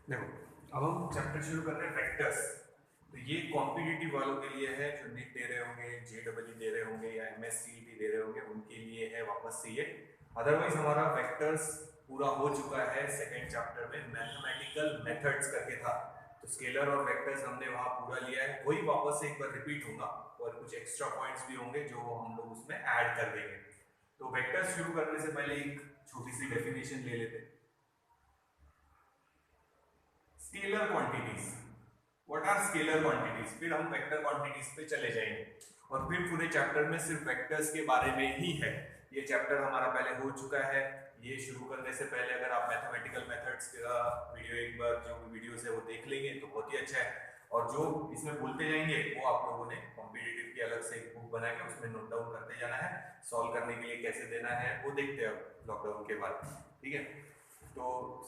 देखो, अब हम चैप्टर शुरू कर रहे हैं वेक्टर्स। तो ये कॉम्पिटिटिव वालों के लिए है जो नीट दे रहे होंगे, जेडब्ल्यू दे रहे होंगे या एमएससीईटी दे रहे होंगे, उनके लिए है वापस से ये। अदरवाइज हमारा वेक्टर्स पूरा हो चुका है सेकेंड चैप्टर में, मैथमेटिकल मेथड्स करके था। तो स्केलर और वेक्टर्स हमने वहाँ पूरा लिया है, वही वापस से एक बार रिपीट होगा और कुछ एक्स्ट्रा पॉइंट्स भी होंगे जो हम लोग उसमें ऐड कर देंगे। तो वेक्टर्स शुरू करने से पहले एक छोटी सी डेफिनेशन ले लेते हैं। Scalar quantities, what are scalar quantities, फिर हम वेक्टर क्वांटिटीज पे चले जाएंगे और फिर पूरे चैप्टर में सिर्फ वेक्टर्स के बारे में ही है। ये चैप्टर हमारा पहले हो चुका है। ये शुरू करने से पहले अगर आप मैथमेटिकल मेथड्स का वीडियो एक बार जो वीडियोस है वो देख लेंगे तो बहुत ही अच्छा है। और जो इसमें बोलते जाएंगे वो आप लोगों ने कॉम्पिटिटिव की अलग से एक बुक बना के उसमें नोट डाउन करते जाना है। सॉल्व करने के लिए कैसे देना है वो देखते हैं अब लॉकडाउन के बाद, ठीक है। तो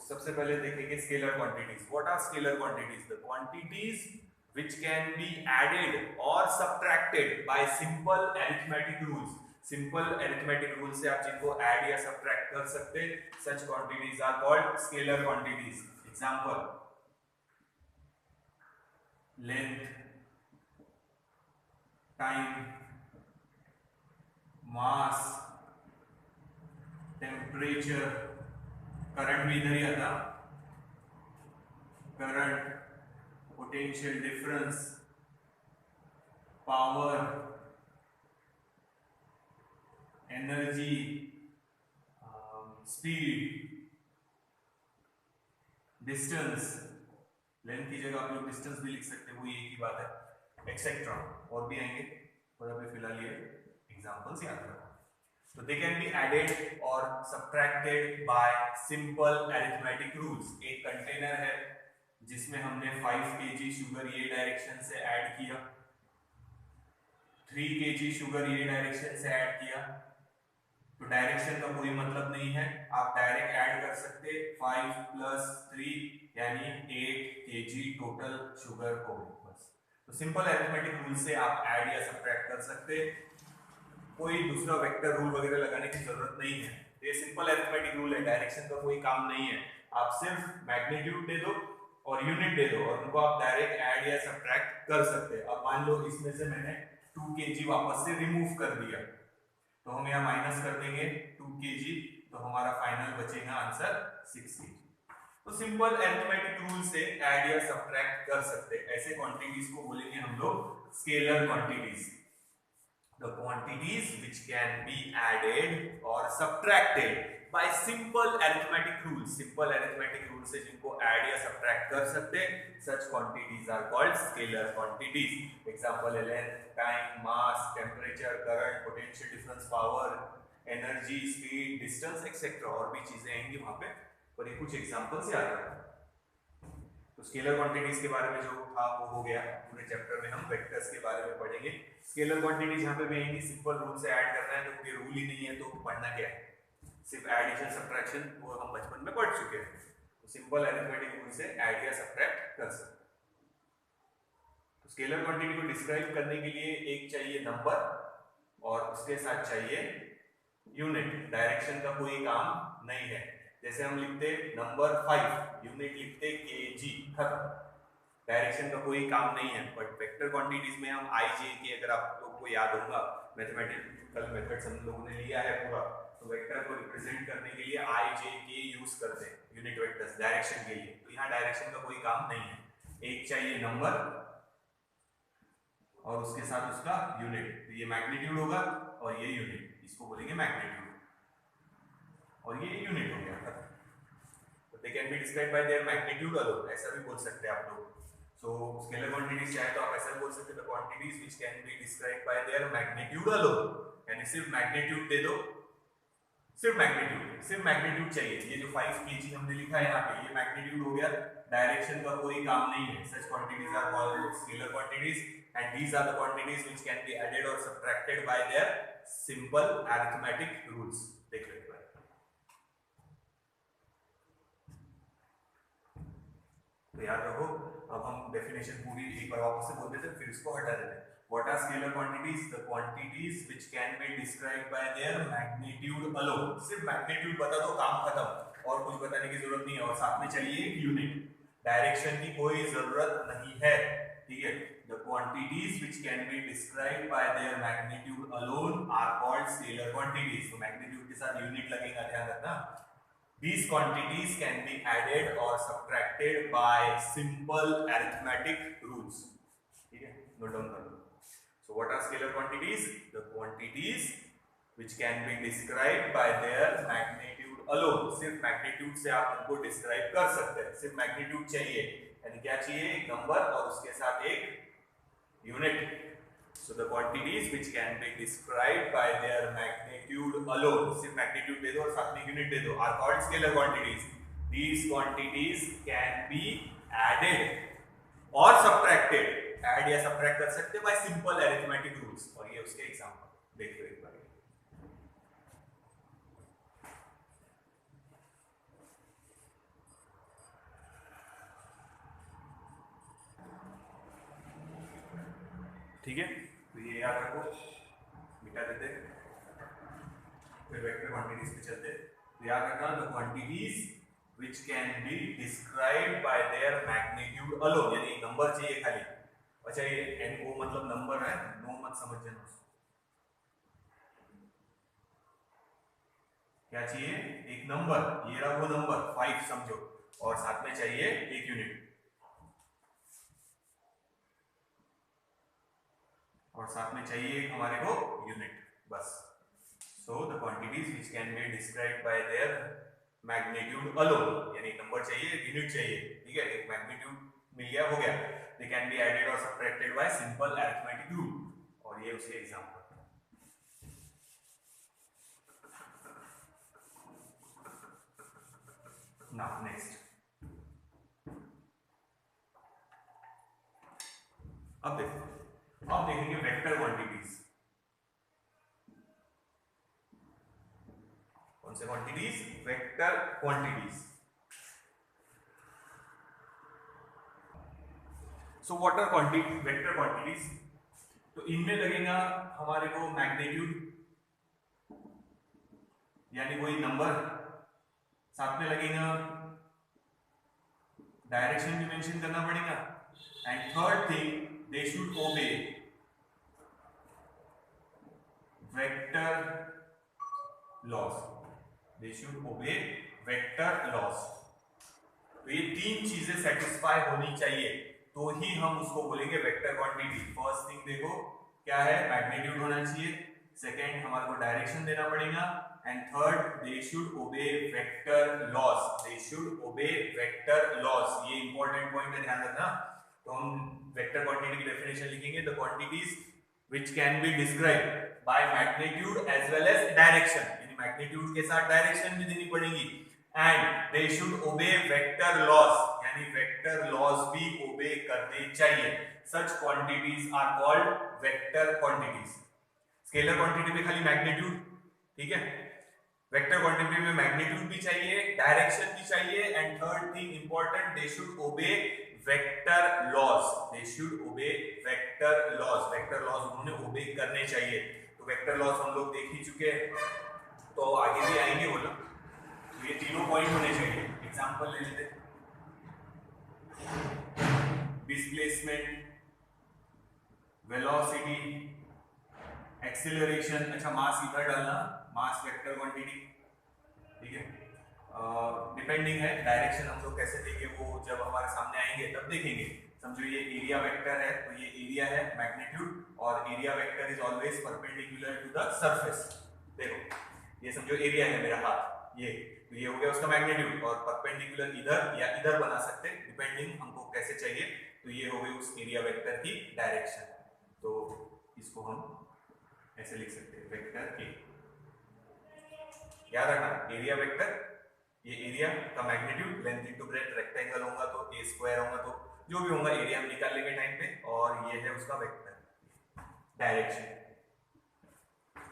सबसे पहले देखेंगे scalar quantities. What are scalar quantities? The quantities which can be added or subtracted by simple arithmetic rules. Simple arithmetic rule से आप जिनको ऐड या सब्ट्रैक्ट कर सकते, such quantities are called scalar quantities. Example: length, time, mass, temperature, current भी इधर ही आता, current, potential difference, power, energy, speed, distance, length की जगह आप लोग डिस्टेंस भी लिख सकते हैं, वो एक ही बात है, एक्सेट्रा। और भी आएंगे और अभी फिलहाल ये एग्जांपल्स याद रखो। तो they can be added or subtracted bye simple arithmetic rules. एक कंटेनर है जिसमें हमने 5 kg शुगर ये डायरेक्शन से ऐड किया, 3 kg शुगर ये डायरेक्शन से ऐड किया, तो डायरेक्शन का कोई मतलब नहीं है, आप डायरेक्ट ऐड कर सकते, 5 + 3 यानी 8 kg टोटल शुगर हो बस। तो सिंपल अरिथमेटिक रूल से आप ऐड या सब्ट्रैक्ट कर सकते, कोई दूसरा वेक्टर रूल वगैरह लगाने की जरूरत नहीं है। ये सिंपल अरिथमेटिक रूल है, डायरेक्शन का कोई काम नहीं है। आप सिर्फ मैग्नीट्यूड दे दो और यूनिट दे दो और उनको आप डायरेक्ट ऐड या सब्ट्रैक्ट कर सकते हैं। अब मान लो इसमें से मैंने 2 kg वापस से रिमूव कर दिया, तो हम यहाँ माइनस कर देंगे 2 kg, तो हमारा फाइनल बचेगा आंसर 6 kg। तो सिंपल अरिथमेटिक रूल से ऐड या सब्ट्रैक्ट कर सकते हैं। ऐसे क्वांटिटीज को बोलेंगे हम लोग scalar quantities. The quantities which can be added or subtracted by simple arithmetic rules. Simple arithmetic rules से जिनको add या subtract कर सकते, such quantities are called scalar quantities. Example है length, time, mass, temperature, current, potential difference, power, energy, speed, distance, etc. और भी चीजें आएंगी वहां पे, पर ये कुछ examples याद रखो। तो स्केलर क्वांटिटीज के बारे में जो था वो हो गया। पूरे चैप्टर में हम वेक्टर्स के बारे में पढ़ेंगे। स्केलर क्वांटिटीज यहाँ पे भी आएंगी, सिंपल रूल से ऐड करना है, तो कोई रूल ही नहीं है तो पढ़ना क्या है, सिर्फ एडिशन सब्ट्रैक्शन, वो हम बचपन में पढ़ चुके हैं। तो सिंपल अरिथमेटिक रूल से ऐड या सब्ट्रैक्ट कर सकते हैं। तो स्केलर क्वांटिटी को डिस्क्राइब करने के लिए एक चाहिए नंबर और उसके साथ चाहिए यूनिट। डायरेक्शन का कोई काम नहीं है। जैसे हम लिखते नंबर 5, यूनिट लिखते kg, खत्म, डायरेक्शन का कोई काम नहीं है। बट वेक्टर क्वांटिटीज में हम i j के, अगर आप लोग को याद होगा मैथमेटिकल मेथड्स हम लोगों ने लिया है पूरा, तो वेक्टर को रिप्रेजेंट करने के लिए i j k यूज करते हैं, यूनिट वेक्टर्स डायरेक्शन के लिए। तो यहाँ डायरेक्शन का कोई काम नहीं है, एक चाहिए नंबर और उसके साथ उसका यूनिट। तो ये मैग्नीट्यूड होगा और ये यूनिट, इसको बोलेंगे मैग्नीट्यूड, और ये यूनिट हो गया। तो they can be described by their magnitude alone, ऐसा भी बोल सकते हैं आप लोग। सो स्केलर क्वांटिटीज चाहे तो आप ऐसा भी बोल सकते हैं, quantities which can be described by their magnitude alone, यानी सिर्फ मैग्नीट्यूड दे दो, सिर्फ मैग्नीट्यूड चाहिए। ये जो 5 kg हमने लिखा है यहाँ पे, ये मैग्नीट्यूड हो गया, डायरेक्शन का कोई काम नहीं है। Such quantities are called scalar quantities and these are the quantities which can be added or subtracted by their simple arithmetic rules. देख लेते हैं। तो याद रखो, अब हम डेफिनेशन पूरी एक बार वापस से बोल देते हैं, फिर इसको हटा देते हैं। What are scalar quantities? The quantities which can be described by their magnitude alone. सिर्फ मैग्नीट्यूड बता दो, काम खत्म, और कुछ बताने की जरूरत नहीं है। और साथ में चाहिए एक यूनिट। डायरेक्शन की कोई जरूरत नहीं है, ठीक है। The quantities which can be described by their magnitude alone are called scalar quantities. तो मैग्नीट्यूड के साथ यूनिट लगेगा, ध्यान रखना। These quantities can be added or subtracted by simple arithmetic rules, ठीक है, नोट डाउन कर लो। So what are scalar quantities? The quantities which can be described by their magnitude alone। सिर्फ मैग्नीट्यूड से आप उनको डिस्क्राइब कर सकते हैं, सिर्फ मैग्नीट्यूड चाहिए, यानी क्या चाहिए, एक नंबर और उसके साथ एक unit. So the quantities which can be described by their magnitude alone, सिर्फ मैग्नीट्यूड दे दो और साथ में यूनिट दे दो, are called scalar quantities। These quantities can be added or subtracted, add या सब्ट्रैक्ट कर सकते हैं बाय सिंपल अरिथमेटिक रूल्स। और ये उसके एग्जांपल देखिए एक बार, ठीक है। तो ये याद रखो, मिटा देते फिर वेक्टर क्वांटिटीज पे चलते। तो याद रखना, the quantities which can be described by their magnitude alone, यानी नंबर चाहिए खाली। अच्छा ये एन ओ मतलब नंबर है, नो मत समझ जाना। क्या चाहिए, एक नंबर, ये रहा वो नंबर 5 समझो, और साथ में चाहिए एक यूनिट, और साथ में चाहिए हमारे को यूनिट, बस। So the quantities which can be described by their magnitude alone, यानी नंबर चाहिए, यूनिट चाहिए, ठीक है, एक मैग्नीट्यूड मिल गया, हो गया। They can be added or subtracted bye simple arithmetic rule, और ये उसके एग्जांपल। नाउ नेक्स्ट, अब देखो, अब देखेंगे वेक्टर क्वांटिटीज। कौन से quantities, vector quantities. So what are quantity, vector quantities. तो इनमें लगेगा हमारे को मैग्नीट्यूड, यानी कोई नंबर, साथ में लगेगा डायरेक्शन भी मेंशन करना पड़ेगा, and third thing, they should obey vector laws, they should obey vector loss. तो ये तीन चीजें सेटिस्फाई होनी चाहिए, तो ही हम उसको बोलेंगे वेक्टर क्वांटिटी। फर्स्ट थिंग देखो क्या है, मैग्नीट्यूड होना चाहिए, सेकंड हमारे को डायरेक्शन देना पड़ेगा, and third they should obey vector laws, they should obey vector laws. ये इंपॉर्टेंट पॉइंट है, ध्यान रखना। तो हम वेक्टर क्वांटिटी की डेफिनेशन लिखेंगे, the quantities which can be described by magnitude as well as direction, यानी मैग्नीट्यूड के साथ डायरेक्शन भी देनी पड़ेगी, and they should obey vector laws, यानी वेक्टर लॉस भी ओबे करने चाहिए। Such quantities are called vector quantities. Scalar quantity में खाली मैग्नीट्यूड, ठीक है, वेक्टर क्वांटिटी में मैग्नीट्यूड भी चाहिए, डायरेक्शन भी चाहिए, and third thing important, they should obey vector laws, they should obey vector loss, vector loss उन्होंने ओबे करने चाहिए। तो वेक्टर लॉस हम लोग देख ही चुके हैं, तो आगे भी आएंगे बोला। तो ये तीनों पॉइंट होने चाहिए। एग्जांपल ले लेते, डिस्प्लेसमेंट, वेलोसिटी, एक्सेलरेशन। अच्छा मास इधर डालना, मास वेक्टर क्वांटिटी, ठीक है। डिपेंडिंग है डायरेक्शन हम लोग कैसे देंगे, वो जब हमारे सामने आएंगे तब देखेंगे। समझो ये एरिया वेक्टर है, तो ये एरिया है मैग्नीट्यूड, और area vector is always perpendicular to the surface. देखो ये समझो एरिया है मेरा हाथ, ये तो ये हो गया उसका मैग्नीट्यूड, और परपेंडिकुलर इधर या इधर बना सकते हैं डिपेंडिंग हमको कैसे चाहिए। तो ये हो गई उस एरिया वेक्टर की डायरेक्शन। तो इसको हम ऐसे लिख सकते हैं, वेक्टर ए। याद रखना एरिया वेक्टर, ये एरिया का magnitude, length into breadth, rectangle होगा तो ए स्क्वायर होगा, तो जो भी होगा एरिया हम निकाल लेंगे टाइम पे, और ये है उसका वेक्टर डायरेक्शन,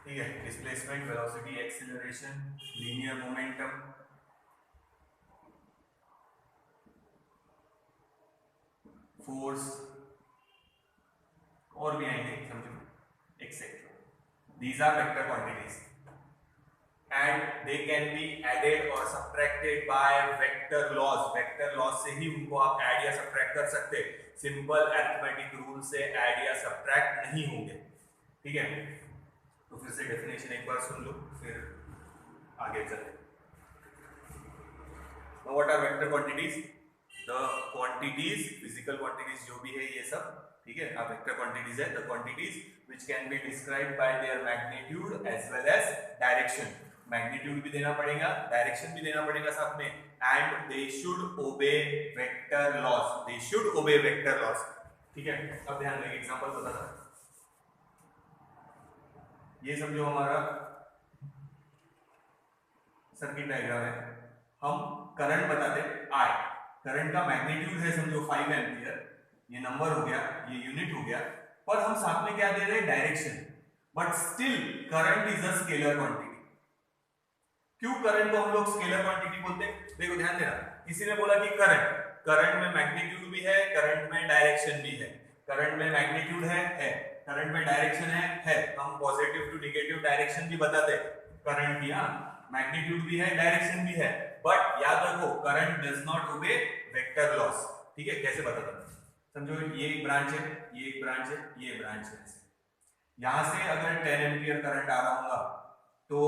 ठीक है। Displacement, velocity, acceleration, linear momentum, force, और भी आएंगे समझो, etcetera. These are vector quantities. and they can be added or subtracted by vector laws. Vector laws से ही उनको आप ऐड या सब्ट्रैक्ट कर सकते हैं, सिंपल अरिथमेटिक रूल से ऐड या सब्ट्रैक्ट नहीं होंगे। ठीक है, तो फिर से डेफिनेशन एक बार सुन लो फिर आगे चलते। Now what are vector quantities? The quantities, physical quantities जो भी है ये सब, ठीक है, अब वेक्टर क्वांटिटीज है, the quantities which can be described by their magnitude as well as direction। Magnitude भी देना पड़ेगा, डायरेक्शन भी देना पड़ेगा साथ में, and they should obey vector laws, they should obey vector laws. ठीक है, अब ध्यान रखिए, एग्जांपल बताता हूं। ये समझो हमारा सर्किट डायग्राम है, हम करंट बताते आई, करंट का मैग्नीट्यूड है समझो 5 एम्पियर, ये नंबर हो गया, ये यूनिट हो गया, पर हम साथ में क्या दे रहे हैं, direction, but still current is a scalar quantity. क्यों करंट को हम लोग स्केलर क्वांटिटी बोलते हैं? देखो ध्यान देना, किसी ने बोला कि करंट में मैग्नीट्यूड भी है, करंट में डायरेक्शन भी है, करंट में मैग्नीट्यूड है, करंट में डायरेक्शन है, हम पॉजिटिव टू नेगेटिव डायरेक्शन भी बताते हैं करंट की, हाँ, मैग्नीट्यूड भी है, डायरेक्शन भी है, बट याद रखो current does not obey vector loss. ठीक है, कैसे बताता हूं, समझो ये एक ब्रांच है, ये एक ब्रांच है, ये ब्रांच है, यहां से अगर 10 एम्पियर करंट आ रहा होगा तो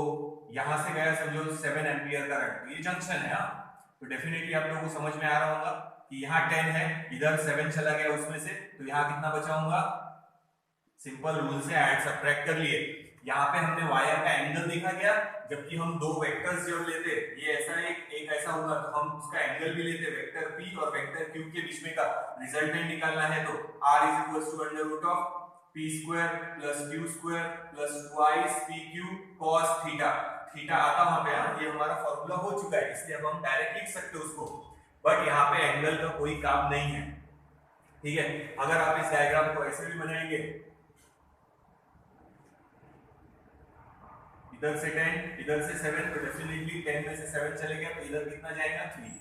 यहां से गया समझो 7 एम्पियर करंट, तो ये जंक्शन है, तो डेफिनेटली आप लोगों को समझ में आ रहा होगा कि यहाँ 10 है, इधर 7 चला गया उसमें से, तो यहाँ कितना बचा होगा, सिंपल रूल से ऐड सब्ट्रैक्ट कर लिए। यहाँ पे हमने वायर का एंगल देखा गया, जबकि हम दो वेक्टर्स जब लेते, ये ऐसा एक ऐसा होगा, तो हम उसका एंगल भी लेते, वेक्टर p और वेक्टर q के बीच में का रिजल्टेंट निकालना है, तो r = √of p square plus q square plus twice pq cos theta, theta आता वहां पे, ये हमारा फॉर्मूला हो चुका है, इसलिए अब हम डायरेक्ट लिख सकते हैं उसको, बट यहाँ पे एंगल का कोई काम नहीं है। ठीक है, अगर आप इस डायग्राम को ऐसे भी बनाएंगे, इधर से 10 इधर से 7, तो डेफिनेटली 10 में से 7 चले गया, तो इधर कितना जाएगा, 3।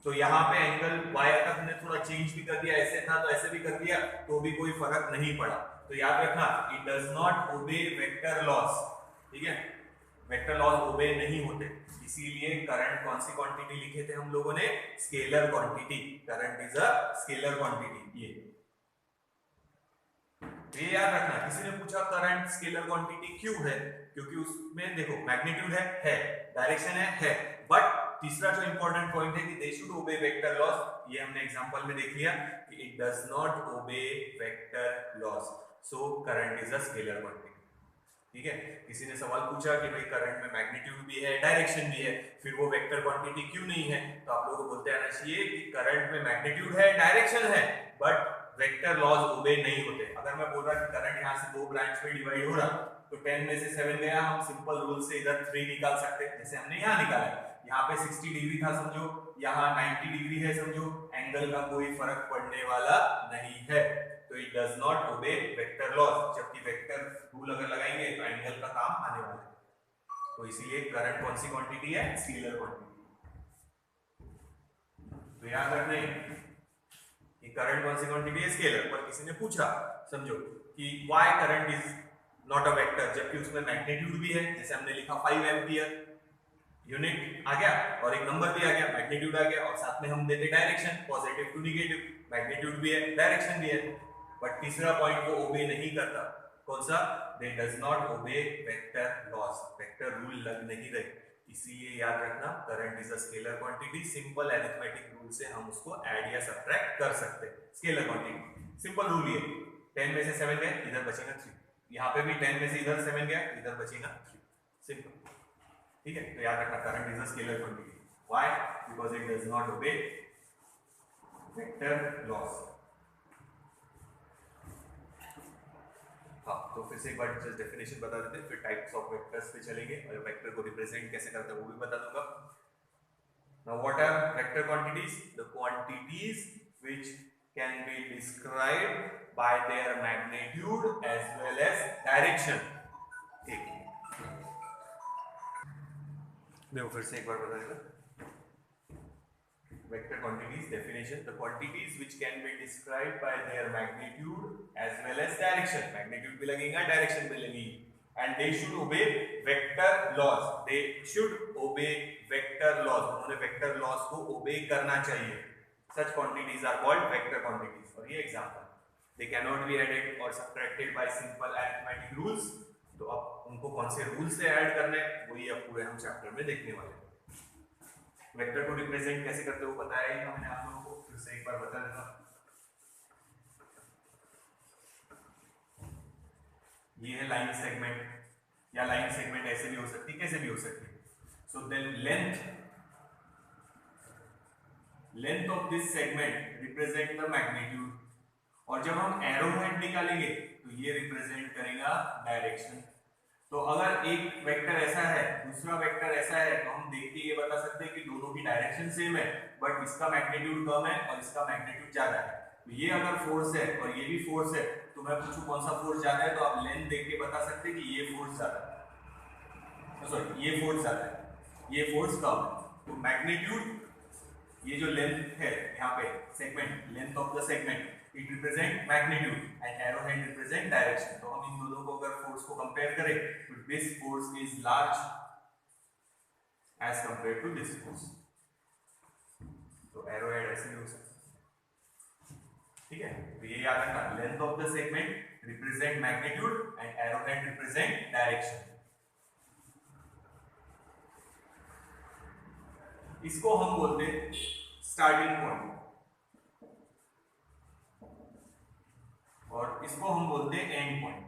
तो यहाँ पे एंगल वायर का हमने थोड़ा चेंज भी कर दिया, ऐसे था तो ऐसे भी कर दिया, तो भी कोई फर्क नहीं पड़ा। तो याद रखना, it does not obey vector loss. ठीक है, वेक्टर लॉस ओबे नहीं होते, इसीलिए करंट कौन सी क्वांटिटी लिखे थे हम लोगों ने, scalar quantity, current is a scalar quantity. ये याद रखना, किसी ने पूछा करंट स्केलर क्वांटिटी क्यों है, क्योंकि उसमें देखो मैग्नीट्यूड है, डायरेक्शन है, बट तीसरा जो इंपॉर्टेंट पॉइंट है कि दे शुड ओबे वेक्टर लॉस, ये हमने एग्जांपल में देख लिया कि it does not obey vector loss, so current is a scalar quantity. ठीक है, किसी ने सवाल पूछा कि भाई करंट में मैग्नीट्यूड भी है, डायरेक्शन भी है, फिर वो वेक्टर क्वांटिटी क्यों नहीं है, तो आप लोगों को बोलते आना चाहिए कि करंट में मैग्नीट्यूड है, डायरेक्शन है, बट वेक्टर लॉज ओबे नहीं होते। अगर मैं बोल रहा कि करंट यहाँ से दो ब्रांच में डिवाइड हो रहा, तो 10 में से 7 गया, हम सिंपल रूल से इधर 3 निकाल सकते हैं, जैसे हमने यहाँ निकाला, यहाँ पे 60 डिग्री था समझो, यहाँ 90 डिग्री है समझो, एंगल का कोई फर्क पड़ने वाला नहीं है, तो it does not obey vector loss. जबकि वेक्टर रूल अगर लगाएंगे तो एंगल का काम आने वाला है, तो इसीलिए करंट कौन सी क्वांटिटी है, स्केलर क्वांटिटी। तो याद रखना कि करंट कौन सी क्वांटिटी है, स्केलर। पर किसी ने पूछा समझो कि why current is not a vector, जबकि उसमें मैग्नीट्यूड भी है, जैसे हमने लिखा 5 एम्पियर, यूनिट आ गया और एक नंबर भी आ गया, मैग्नीट्यूड आ गया, और साथ में हम देते direction, positive to negative, magnitude भी है, डायरेक्शन भी है, बट तीसरा पॉइंट वो ओबे नहीं करता, कौन सा, दे does not obey vector loss, vector rule लग नहीं रहे। इसीलिए याद रखना, current is a scalar quantity, simple arithmetic rule से हम उसको ऐड या सब्ट्रैक्ट कर सकते हैं, स्केलर क्वांटिटी, सिंपल रूल ये, 10 में से 7 गए, इधर बचेगा 3, यहाँ पे भी 10 में से इधर 7 गया, इधर बचेगा 3, सिंपल। ठीक है, तो याद रखना, current is a scalar quantity, why, because it does not obey vector loss. हाँ, तो फिर से एक बार जस्ट डेफिनेशन बता देते हैं, फिर टाइप्स ऑफ वेक्टर्स पे चलेंगे, और वेक्टर को रिप्रेजेंट कैसे करते हैं वो भी बता दूंगा। Now what are vector quantities, the quantities which can be described by their magnitude as well as direction. ठीक, देखो फिर से एक बार बता देता, vector quantities definition, the quantities which can be described by their magnitude as well as direction, magnitude भी लगेगा, direction भी लगेगी, and they should obey vector laws. They should obey vector laws. उन्होंने vector laws को obey करना चाहिए. Such quantities are called vector quantities. और ये example. They cannot be added or subtracted by simple arithmetic rules. तो अब उनको कौन से रूल से ऐड करने हैं वही अब पूरे हम चैप्टर में देखने वाले हैं. वेक्टर को रिप्रेजेंट कैसे करते हो बताया ही था मैंने आप लोगों को, फिर से एक बार बता देता हूं. ये है लाइन सेगमेंट, या लाइन सेगमेंट ऐसे भी हो सकती है, कैसे भी हो सकती है. So then length of this segment represent the magnitude. और जब हम एरो हेड निकालेंगे तो ये रिप्रेजेंट करेगा डायरेक्शन. तो अगर एक वेक्टर ऐसा है दूसरा वेक्टर ऐसा है तो हम देख के ये बता सकते हैं कि दोनों की डायरेक्शन सेम है, बट इसका मैग्नीट्यूड कम है और इसका मैग्नीट्यूड ज्यादा है. तो ये अगर फोर्स है और ये भी फोर्स है तो मैं पूछूं कौन सा फोर्स ज्यादा है, तो आप लेंथ देख के बता सकते हैं कि ये फोर्स ज्यादा है, सॉरी ये फोर्स ज्यादा है, ये फोर्स कम है. तो मैग्नीट्यूड, ये जो लेंथ है यहाँ पे segment, length of the segment, it represent magnitude and arrow head represent direction. तो हम इन दोनों को अगर फोर्स को कंपेयर करें तो this force is large as compare to this force. तो एरो हेड ऐसे भी हो सकता है. ठीक है, तो ये याद रखना, length of the segment represent magnitude and arrow head represent direction. इसको हम बोलते हैं स्टार्टिंग पॉइंट और इसको हम बोलते हैं एंड पॉइंट,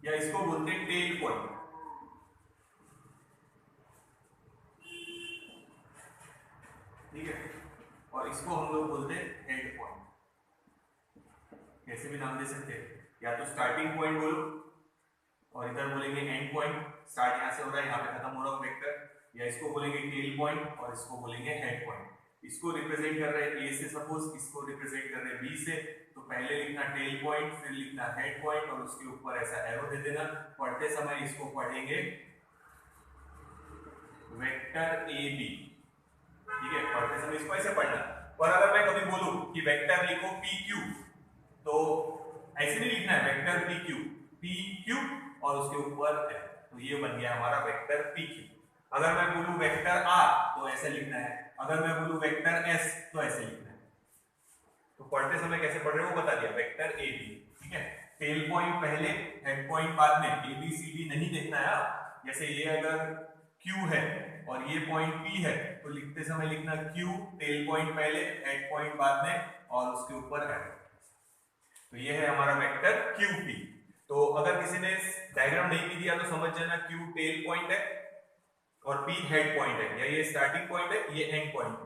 या इसको बोलते हैं टेल पॉइंट. ठीक है, और इसको हम लोग बोलते हैं हेड पॉइंट. कैसे भी नाम दे सकते हैं, या तो स्टार्टिंग पॉइंट बोलो और इधर बोलेंगे एंड पॉइंट. स्टार्ट यहां से हो रहा है, यहां पे खत्म हो रहा है वेक्टर. या इसको बोलेंगे टेल पॉइंट और इसको बोलेंगे हेड पॉइंट. इसको रिप्रेजेंट कर रहे हैं ए से, सपोज इसको रिप्रेजेंट कर रहे हैं बी से, तो पहले लिखना टेल पॉइंट, फिर लिखना हेड पॉइंट और उसके ऊपर ऐसा एरो दे देना. पढ़ते समय इसको पढ़ेंगे वेक्टर ए बी. ठीक है, पढ़ते समय इसको ऐसे पढ़ना. और अगर मैं कभी बोलूं कि वेक्टर लिखो पी क्यू, तो ऐसे नहीं लिखना है, वेक्टर पी क्यू और उसके ऊपर है, तो ये बन गया हमारा वेक्टर पी क्यू. अगर मैं बोलूं वेक्टर आर तो ऐसे लिखना है, अगर मैं बोलूं वेक्टर एस तो ऐसे लिखना है. तो पढ़ते समय कैसे पढ़ रहे हो बता दिया, वेक्टर ए बी. ठीक है, टेल पॉइंट पहले, हेड पॉइंट बाद में. ए बी सी डी नहीं देखना है. जैसे ये अगर क्यू है और ये पॉइंट पी है तो लिखते समय लिखना क्यू, टेल पॉइंट पहले, हेड पॉइंट बाद में और उसके ऊपर है. तो ये है हमारा वेक्टर क्यू पी. तो अगर किसी ने डायग्राम नहीं भी दिया तो समझ जाना क्यू टेल पॉइंट है और पी हेड पॉइंट है, या ये स्टार्टिंग पॉइंट है, ये एंड पॉइंट है.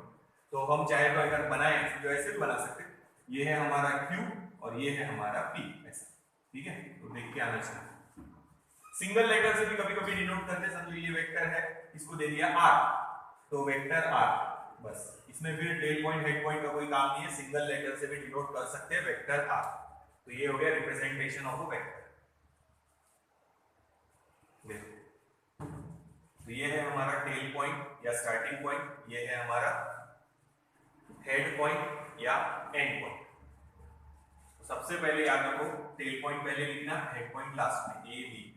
तो हम चाहे तो अगर बनाए तो ऐसे भी बना सकते. ये है हमारा क्यू और ये है हमारा पी, ऐसा. ठीक है, तो देख के आना चाहिए. सिंगल लेटर से भी कभी कभी डिनोट करते हैं. समझो ये वेक्टर है, इसको दे दिया आर, तो वेक्टर आर, बस. इसमें फिर टेल पॉइंट हेड पॉइंट का कोई काम नहीं है, सिंगल लेटर से भी डिनोट कर सकते हैं वेक्टर आर. तो ये हो गया रिप्रेजेंटेशन ऑफ अ वेक्टर. देखो, तो ये है हमारा टेल पॉइंट या स्टार्टिंग पॉइंट, ये है हमारा हेड पॉइंट या एंड पॉइंट. तो सबसे पहले याद रखो, टेल पॉइंट पहले लिखना, हेड पॉइंट लास्ट में, ए बी.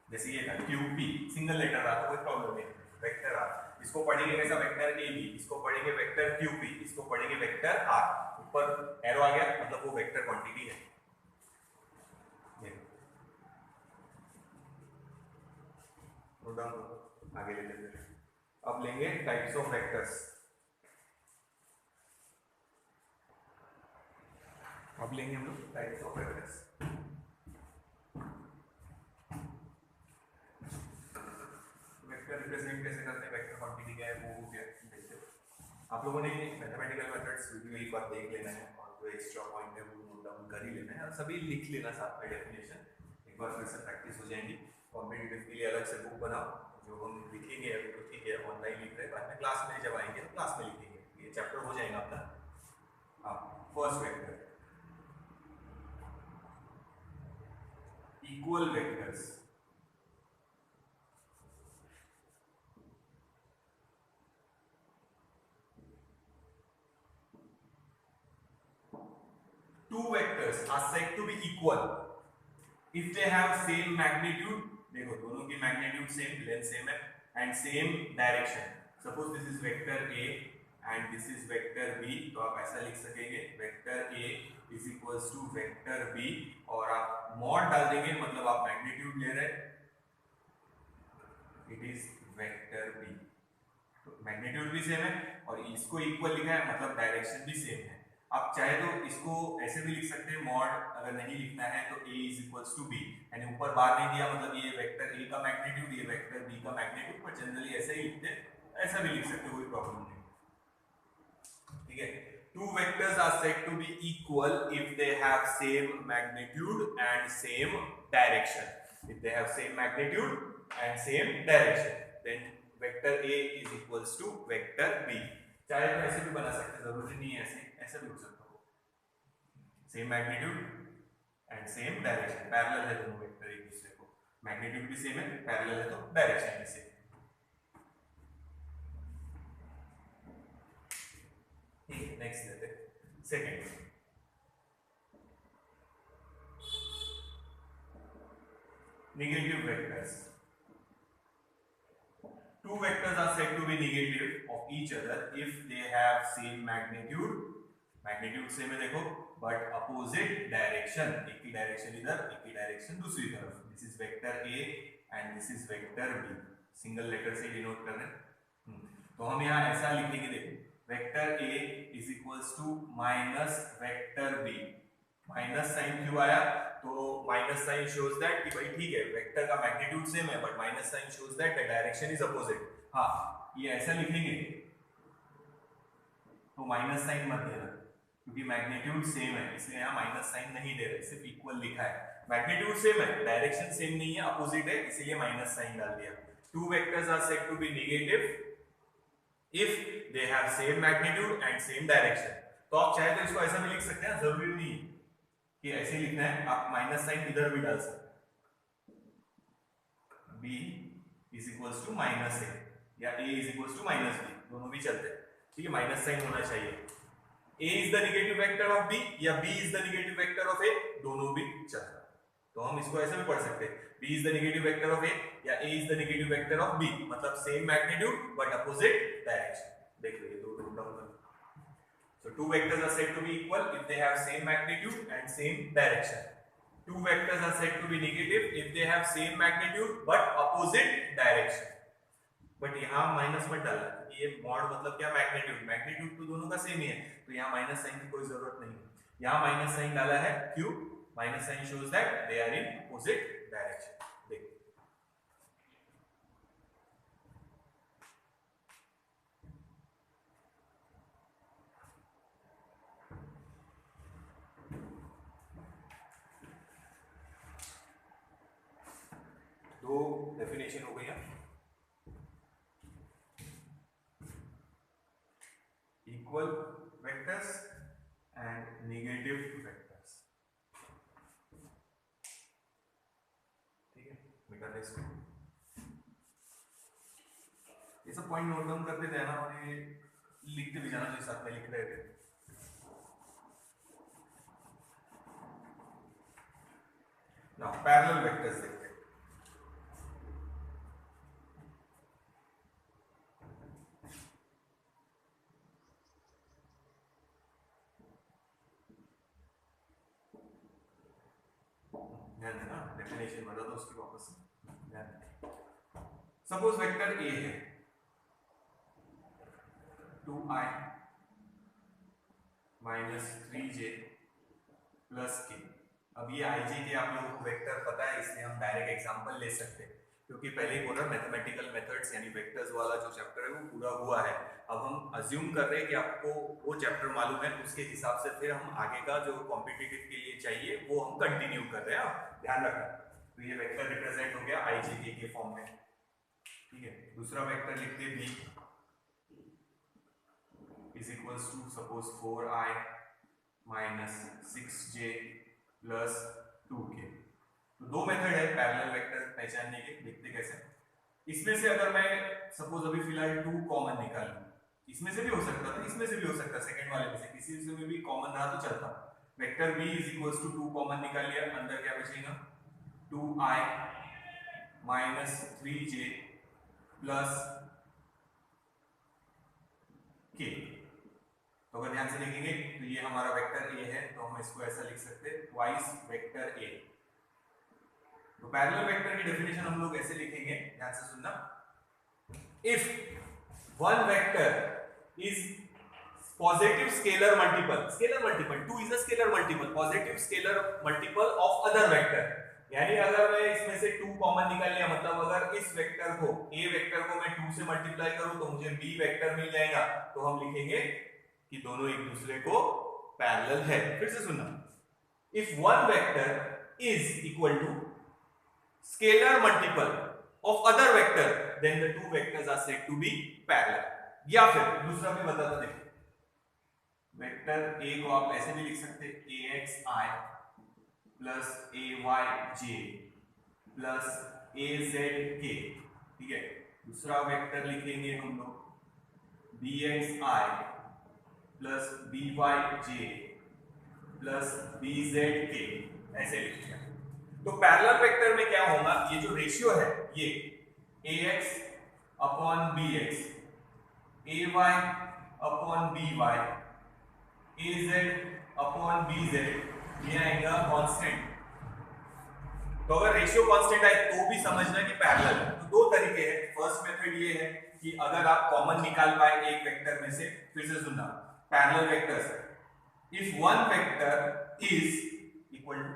जैसे ये था क्यू पी, सिंगल लेटर रहा तो कोई प्रॉब्लम नहीं. वेक्टर आर, इसको पढ़ेंगे कैसा, वेक्टर ए बी. इसको पढ़ेंगे वेक्टर क्यू पी. इसको पढ़ेंगे वेक्टर आर. ऊपर एरो आ गया मतलब वो वेक्टर क्वांटिटी है. आगे ले लेते हैं. अब लेंगे टाइप्स ऑफ वेक्टर्स. अब लेंगे हम लोग types of vectors. Vector represent कैसे करते हैं, वेक्टर क्वांटिटी क्या है वो हो गया. देखते हैं, आप लोगों ने मैथमेटिकल मेथड्स वीडियो एक बार देख लेना है और जो एक्स्ट्रा पॉइंट है वो नोट डाउन कर ही लेना है और सभी लिख लेना साथ में डेफिनेशन. एक बार फिर से प्रैक्टिस हो जाएगी. कॉम्पिटिटिव के लिए अलग से बुक बनाओ. जो हम लिखेंगे अभी तो ठीक है, ऑनलाइन लिख रहे हैं, बाद में क्लास में जब आएंगे तो क्लास में लिखेंगे. ये चैप्टर हो जाएगा अपना. First vector, equal vectors. Two vectors are said to be equal if they have same magnitude, देखो दोनों की मैग्नीट्यूड सेम, लेंथ सेम है and same direction, suppose this is vector A and this is vector B, तो आप ऐसा लिख सकेंगे vector A is equals to vector B, और आप मॉड डाल देंगे, मतलब आप मैग्नीट्यूड ले रहे हैं, इट इज वेक्टर बी, तो मैग्नीट्यूड भी सेम है और इसको इक्वल लिखा है, मतलब डायरेक्शन भी सेम है। आप चाहे तो इसको ऐसे भी लिख सकते हैं मॉड, अगर नहीं लिखना है तो a is equals to b, यानी ऊपर बार नहीं दिया, मतलब ये वेक्टर a का मैग्नीट्यूड, ये वेक्टर b का मैग्नीट्यूड, पर जनरली ऐसे ही लिखते हैं, ऐसा भी लिख सकते हो, कोई प्रॉब्लम नहीं, ठीक है। Two vectors are said to be equal if they have same magnitude and same direction, if they have same magnitude and same direction, then vector a is equals to vector b। चाहे तो ऐसे भी बना सकते, जरूरी नहीं है ऐसे, ऐसे भी हो सकता हो, same magnitude and same direction, parallel है दोनों वेक्टर एक दूसरे को, मैग्नीट्यूड भी सेम है, पैरेलल है तो डायरेक्शन भी सेम, ठीक है। नेक्स्ट लेते हैं second, negative vectors. Two vectors are said to be negative of each other if they have same magnitude, magnitude same है देखो, but opposite direction, एक ही डायरेक्शन इधर, एक ही डायरेक्शन दूसरी तरफ, this is vector A and this is vector B, single letter से denote कर रहे हैं, तो हम यहाँ ऐसा लिखेंगे, देखो vector A is equals to minus vector B, minus sign क्यों आया, तो माइनस साइन शोज दैट कि भाई ठीक है वेक्टर का मैग्नीट्यूड सेम है but minus sign shows that the direction is opposite. हाँ, ये ऐसा लिखेंगे तो माइनस साइन मत देना, क्योंकि मैग्नीट्यूड सेम है, इसलिए यहाँ माइनस साइन नहीं दे रहे, सिर्फ इक्वल लिखा है, मैग्नीट्यूड सेम है, डायरेक्शन सेम नहीं है, अपोजिट है, इसीलिए माइनस साइन डाल दिया। Two vectors are said to be negative if they have same magnitude and same direction, तो आप चाहे तो इसको ऐसा भी लिख सकते हैं, जरूरी नहीं कि ऐसे लिखना है, आप माइनस साइन इधर भी डाल सकते हैं, b is equals to minus a या a is equals to minus b, दोनों भी चलते हैं, ठीक है, माइनस साइन होना चाहिए। a is the negative vector of b या b is the negative vector of a, दोनों भी चलता है, तो हम इसको ऐसे भी पढ़ सकते हैं, b is the negative vector of a या a is the negative vector of b, मतलब same magnitude but opposite direction, देख लो ये दो root down. So two vectors are said to be equal if they have same magnitude and same direction. Two vectors are said to be negative if they have same magnitude but opposite direction. But यहाँ minus मत डालना, ये mod मतलब क्या, magnitude, magnitude तो दोनों का same ही है, तो यहाँ माइनस साइन की कोई जरूरत नहीं है, यहाँ माइनस साइन डाला है, क्यों, minus sign shows that they are in opposite direction. देखो दो डेफिनेशन हो गई है, equal vectors and negative vectors, ठीक है, मैं कर इसको ये सब पॉइंट नोट डाउन करते रहना और ये लिखते भी जाना, जो साथ में लिख रहे थे। नाउ पैरेलल वेक्टर्स देखते हैं, ध्यान देना, डेफिनेशन बता दो उसकी वापस ध्यान। सपोज वेक्टर ए है 2i minus 3j plus k, अब ये i j के आप लोगों को वेक्टर पता है, इसलिए हम डायरेक्ट एग्जांपल ले सकते हैं, क्योंकि पहले ही बोला मैथमेटिकल मेथड्स यानी वेक्टर्स वाला जो चैप्टर है वो पूरा हुआ है। अब हम अज्यूम कर रहे हैं कि आपको वो चैप्टर मालूम है, उसके हिसाब से फिर हम आगे का जो कॉम्पिटिटिव के लिए चाहिए वो हम कंटिन्यू कर रहे हैं, ध्यान रखना। तो ये वेक्टर रिप्रेजेंट हो गया i j k के फॉर्म में, ठीक है। दूसरा वेक्टर लिखते b is equals to suppose 4i minus 6j plus 2k। तो दो मेथड है पैरेलल वेक्टर पहचानने के, देखते कैसे। इसमें से अगर मैं सपोज अभी फिलहाल 2 कॉमन निकालूं, इसमें से भी हो सकता था, इसमें से भी हो सकता, सेकंड वाले में से किसी से भी कॉमन रहा तो चलता। Vector b is equals to 2 common निकाल लिया, अंदर क्या बचेगा 2i minus 3j plus k। तो अगर ध्यान से देखेंगे तो ये हमारा वेक्टर ए है, तो हम इसको ऐसा लिख सकते हैं ट्वाइस वेक्टर ए। तो पैरेलल वेक्टर की डेफिनेशन हम लोग ऐसे लिखेंगे, ध्यान से सुनना। If one vector is positive scalar multiple 2 is a scalar multiple, positive scalar multiple of other vector, यानी अगर मैं इसमें से 2 कॉमन निकाल लिया, मतलब अगर इस वेक्टर को a वेक्टर को मैं 2 से मल्टीप्लाई करूं तो मुझे b वेक्टर मिल जाएगा, तो हम लिखेंगे कि दोनों एक दूसरे को पैरेलल है। फिर से सुनना, if one vector is equal to scalar multiple of other vector then the two vectors are said to be parallel. या फिर दूसरा भी बताता देखो, वेक्टर a को आप ऐसे भी लिख सकते हैं axi plus ayj plus azk, ठीक है। दूसरा वेक्टर लिखेंगे हम लोग bxi plus byj plus bzk, ऐसे लिखेंगे। तो पैरेलल वेक्टर में क्या होगा, ये जो रेशियो है ये ax upon bx, ay upon by, az upon bz, ये आएगा कांस्टेंट। तो अगर रेशियो कांस्टेंट आए तो भी समझना कि पैरेलल है। तो दो तरीके हैं। फर्स्ट मेथड ये है कि अगर आप कॉमन निकाल पाए एक वेक्टर में से, फिर से सुनना, parallel vectors, if one vector is equal to,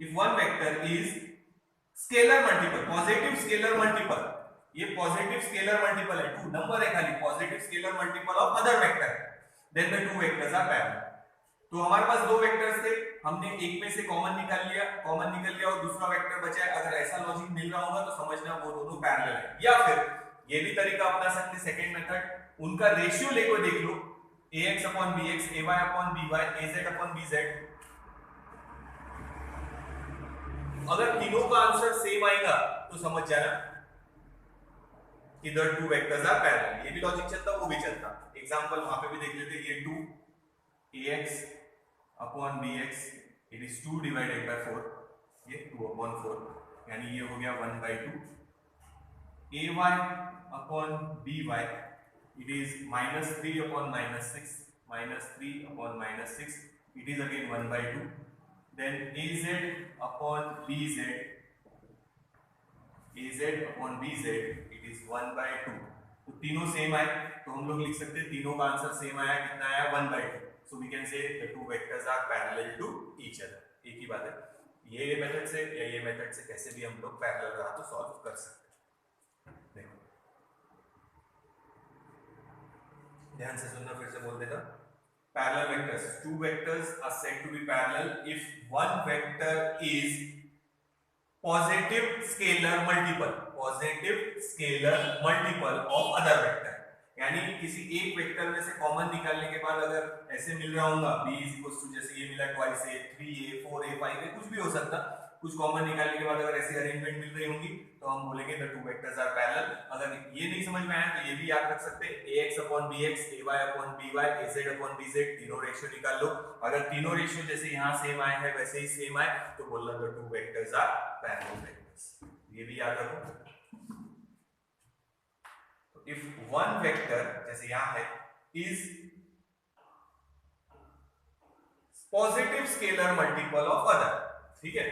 if one vector is scalar multiple, positive scalar multiple, ये पॉजिटिव स्केलर मल्टीपल है, 2 नंबर है खाली, positive scalar multiple of other vector, then the two vectors are parallel. तो हमारे पास दो vectors थे, हमने एक में से कॉमन निकाल लिया और दूसरा वेक्टर बचा है। अगर ऐसा लॉजिक मिल रहा होगा तो समझना वो दोनों पैरेलल है। या फिर ये भी तरीका अपना सकते, सेकंड मेथड, उनका रेशियो लेकर देख लो, ax upon bx, ay upon by, az upon bz। अगर तीनों का आंसर सेम आएगा तो समझ जाना कि the two vectors are parallel. ये भी लॉजिक चलता, वो भी चलता। एग्जांपल वहां पे भी देख लेते, ये 2 ax upon bx, it is 2 divided by 4, ये 2 अपॉन 4, यानी ये हो गया 1/2। ay upon by, it is -3 upon -6, -3 upon -6, it is again 1/2। Then az upon bz, az upon bz, it is 1/2। तो तीनों सेम आए, तो हम लोग लिख सकते हैं तीनों का आंसर सेम आया, कितना आया, 1/2। So we can say the two vectors are parallel to each other। एक ही बात है, ये मेथड से या ये मेथड से कैसे भी हम लोग पैरेलल रहा तो सॉल्व कर सकते हैं। देखो ध्यान से सुनना, फिर से बोल देता, parallel vectors, two vectors are said to be parallel if one vector is positive scalar multiple of other vector। यानी किसी एक वेक्टर में से कॉमन निकालने के बाद अगर ऐसे मिल रहा होगा b इज इक्वल टू, जैसे ये मिला 2a 3a 4a 5a, कुछ भी हो सकता, कुछ कॉमन निकालने के बाद अगर ऐसी अरेंजमेंट मिल रही होंगी तो हम बोलेंगे the two vectors are parallel. अगर ये नहीं समझ में आया तो ये भी याद रख सकते हैं, ax upon bx, ay upon by, az upon bz, तीनों रेशियो निकाल लो। अगर तीनों रेशियो जैसे यहाँ सेम आए हैं वैसे ही सेम आए तो बोलना the two vectors are parallel vectors. ये भी याद रखो। If one vector, जैसे यहाँ है, is positive scalar multiple of other, ठीक है,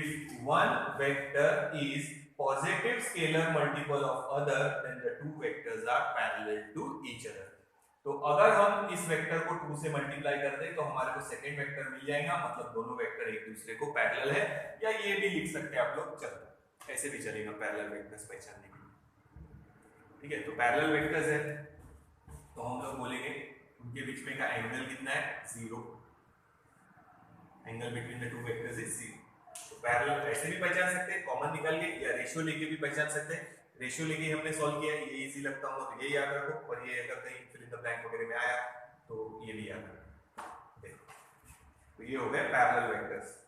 if one vector is positive scalar multiple of other then the two vectors are parallel to each other। तो अगर हम इस वेक्टर को 2 से मल्टीप्लाई कर दें तो हमारे को सेकंड वेक्टर मिल जाएगा, मतलब दोनों वेक्टर एक दूसरे को पैरेलल है। या ये भी लिख सकते हैं आप लोग, चलो ऐसे भी चलेगा पैरेलल वेक्टर्स पहचानने के लिए, ठीक है। तो पैरेलल वेक्टर्स है तो हम लोग बोलेंगे उनके बीच में का एंगल कितना है, 0, angle between the two vectors is 0। तो पैरेलल ऐसे भी पहचान सकते हैं, कॉमन निकाल के, या रेशियो लेके भी पहचान सकते हैं। रेशियो लेके हमने सॉल्व किया, ये इजी लगता होगा तो ये याद रखो, और ये अगर कहीं फिल इन द ब्लैंक वगैरह में आया तो ये भी याद रखो। देखो तो ये हो गए पैरेलल वेक्टर्स।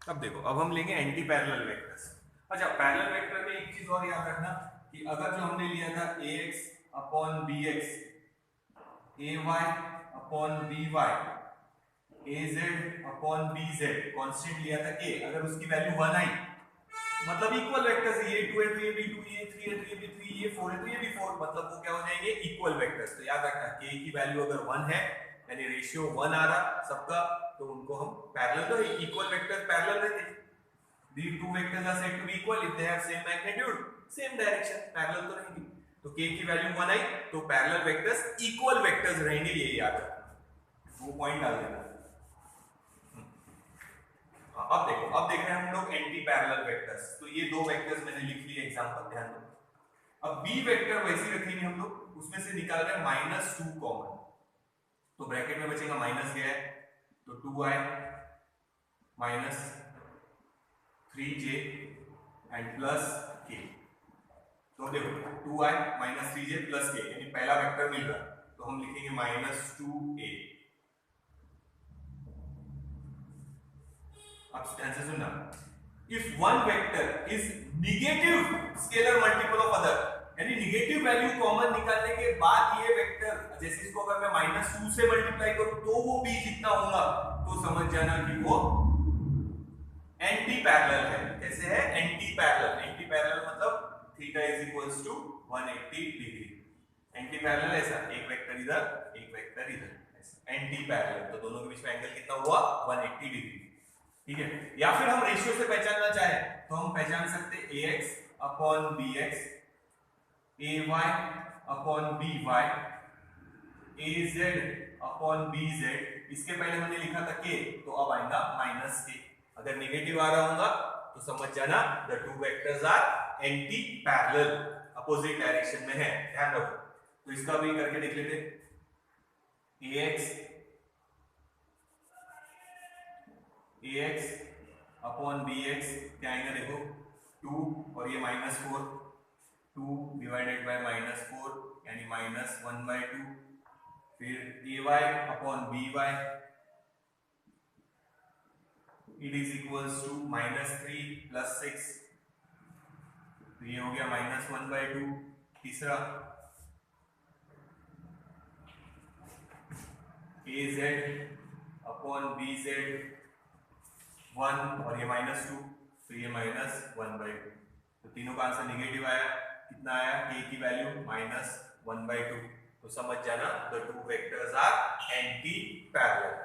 अब देखो, अब हम लेंगे एंटी पैरेलल वेक्टर्स। अच्छा, पैरेलल वेक्टर में एक चीज और याद रखना कि अगर जो हमने लिया था ax upon bx, ay upon by, az upon bz constant लिया था a, अगर उसकी वैल्यू 1 आई, मतलब इक्वल वेक्टर्स है, ये 2 है तो ये भी 2, ये 3 है तो ये भी 3, ये 4 है तो ये भी 4, मतलब वो क्या हो जाएंगे, इक्वल वेक्टर्स। तो याद रखना k की वैल्यू अगर 1 है, यानी रेशियो 1 आ रहा सबका, तो उनको हम पैरेलल, तो इक्वल वेक्टर्स पैरेलल रहते। The two vectors are said to be equal if they have same magnitude, same direction, parallel तो रहेंगे। तो k की वैल्यू 1 आई तो पैरेलल वेक्टर्स इक्वल वेक्टर्स रहेंगे, ये याद रखना, वो पॉइंट डाल देना। अब देखो, अब देख रहे हैं हम लोग एंटी पैरेलल वेक्टर्स। तो ये दो वेक्टर्स मैंने लिख लिए एग्जांपल, ध्यान दो। अब बी वेक्टर वैसे ही रखेंगे हम लोग, उसमें से निकाल रहे हैं -2 कॉमन, तो ब्रैकेट में बचेगा माइनस गया है तो 2i -3j and plus k। तो देखो 2i -3j प्लस k, यानी पहला वेक्टर मिल रहा है, तो हम लिखेंगे -2a। अब ध्यान से सुनना, if one vector is negative scalar multiple of other, यानी निगेटिव वैल्यू कॉमन निकालने के बाद ये वेक्टर, जैसे इसको अगर मैं -2 से मल्टीप्लाई करूं तो वो b कितना होगा, तो समझ जाना कि वो एंटी पैरेलल है। कैसे है, एंटी पैरेलल। एंटी पैरेलल मतलब theta is equals to 180 degree. Anti parallel ऐसा, एक वेक्टर इधर एक वेक्टर इधर, ऐसा एंटी पैरेलल, तो दोनों के बीच में एंगल कितना हुआ, 180 डिग्री। ठीक है, या फिर हम रेशियो से पहचानना चाहे तो हम पहचान सकते ax upon bx, ay upon by, az upon bz। इसके पहले हमने लिखा था k, तो अब आएगा -k। अगर नेगेटिव आ रहा होगा तो समझ जाना the two vectors are anti parallel, opposite direction में है, ध्यान रखो। तो इसका भी करके देख लेते, ax अपॉन bx क्या आएगा, देखो 2 और ये -4, 2 डिवाइडेड बाय -4 यानी -1/2, फिर ay upon by, it is equals to -3 plus 6, तो ये हो गया -1/2। तीसरा az अपॉन bz 1 और ये -2, तो ये -1/2। तो तीनों का आंसर निगेटिव आया, कितना आया, k की वैल्यू -1/2। तो समझ जाना the two vectors are anti parallel.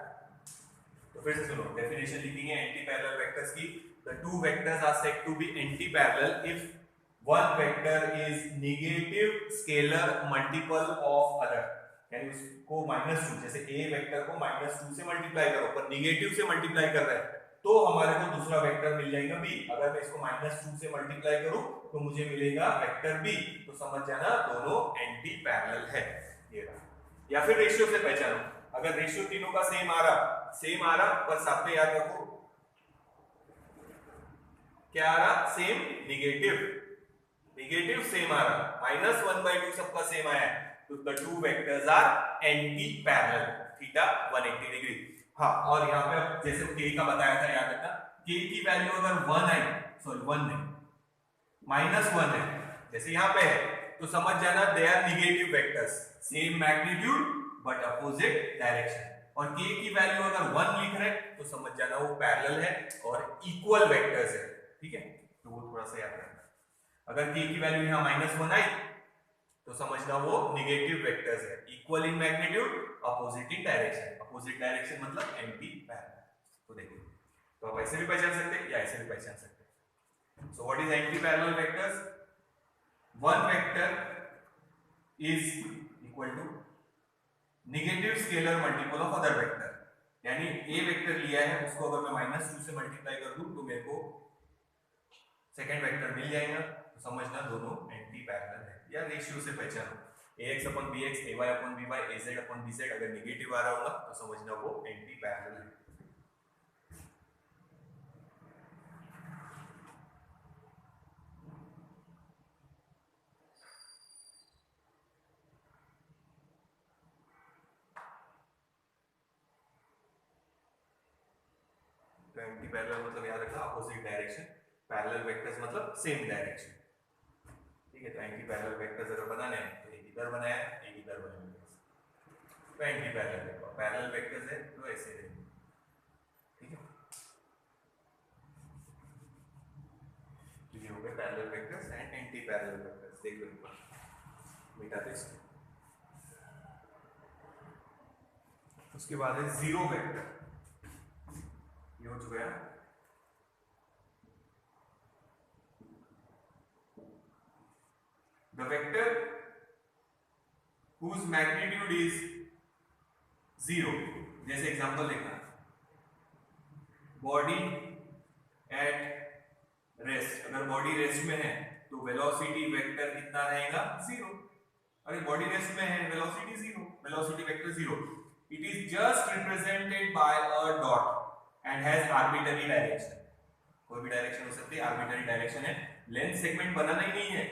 तो फिर से सुनो, डेफिनेशन लिखेंगे एंटी पैरेलल वेक्टर्स की। The two vectors are said to be anti parallel if one vector is negative scalar multiple of other, यानी उसको -2, जैसे a वेक्टर को -2 से मल्टीप्लाई करो पर नेगेटिव से मल्टीप्लाई कर रहा है, तो हमारे को दूसरा वेक्टर मिल जाएगा b। अगर मैं इसको -2 से मल्टीप्लाई करूं तो मुझे मिलेगा वेक्टर b, तो समझ जाना दोनों एंटी पैरेलल है, ये रहा। या फिर रेशियो से पहचानो, अगर रेशियो तीनों का सेम आ रहा पर साथ में याद रखो क्या आ रहा, सेम निगेटिव सेम आ रहा, -1/2 सबका सेम आया है, तो the two vectors are anti parallel, theta 180 degree. हाँ, और यहाँ पे अब जैसे k का बताया था, याद रखना k की वैल्यू अगर 1 आई, सॉरी 1 नहीं -1 है, जैसे यहाँ पे है, तो समझ जाना they are negative vectors, same magnitude but opposite direction. और k की वैल्यू अगर 1 लिख रहे तो समझ जाना वो पैरेलल है और इक्वल वेक्टर्स है। ठीक है, तो वो थोड़ा सा याद रखना। अगर k की वैल्यू यहाँ -1 आई तो समझना वो निगेटिव वेक्टर्स है, equal in magnitude, opposite in direction. Opposite direction मतलब एंटी पैरेलल। तो देखो, तो आप ऐसे भी पहचान सकते हैं या ऐसे भी पहचान सकते हैं। So what is anti parallel vectors, one vector is equal to negative scalar multiple of other vector, यानी a वेक्टर लिया है उसको अगर मैं -2 से मल्टीप्लाई कर दूं तो मेरे को सेकंड वेक्टर मिल जाएगा, तो समझना दोनों एंटी पैरेलल है। या रेशियो से पहचानो, ax upon bx, ay upon by, az upon bz अगर नेगेटिव आ रहा होगा तो समझना वो एंटी पैरेलल है। तो एंटी पैरेलल मतलब याद रखना अपोजिट डायरेक्शन, पैरेलल वेक्टर्स मतलब सेम डायरेक्शन। ठीक है, तो एंटी पैरेलल वेक्टर्स अगर बनाने हैं तो एक इधर बनाया, एक इधर बनाएंगे, तो anti parallel vector, parallel vectors है तो ऐसे रहेंगे। ठीक है, तो ये हो गए parallel vectors and anti parallel vectors. देखो एक बार मिटा दे इसको। उसके बाद है जीरो वेक्टर, ये हो चुका है। The vector whose magnitude is 0, जैसे एग्जांपल देखना, बॉडी एट रेस्ट, अगर बॉडी रेस्ट में है तो वेलोसिटी वेक्टर कितना रहेगा 0। अरे बॉडी रेस्ट में है, velocity 0, velocity vector 0। It is just represented by a dot and has arbitrary direction, कोई भी डायरेक्शन हो सकती है, आर्बिट्ररी डायरेक्शन है। लेंथ सेगमेंट बनाना ही नहीं है,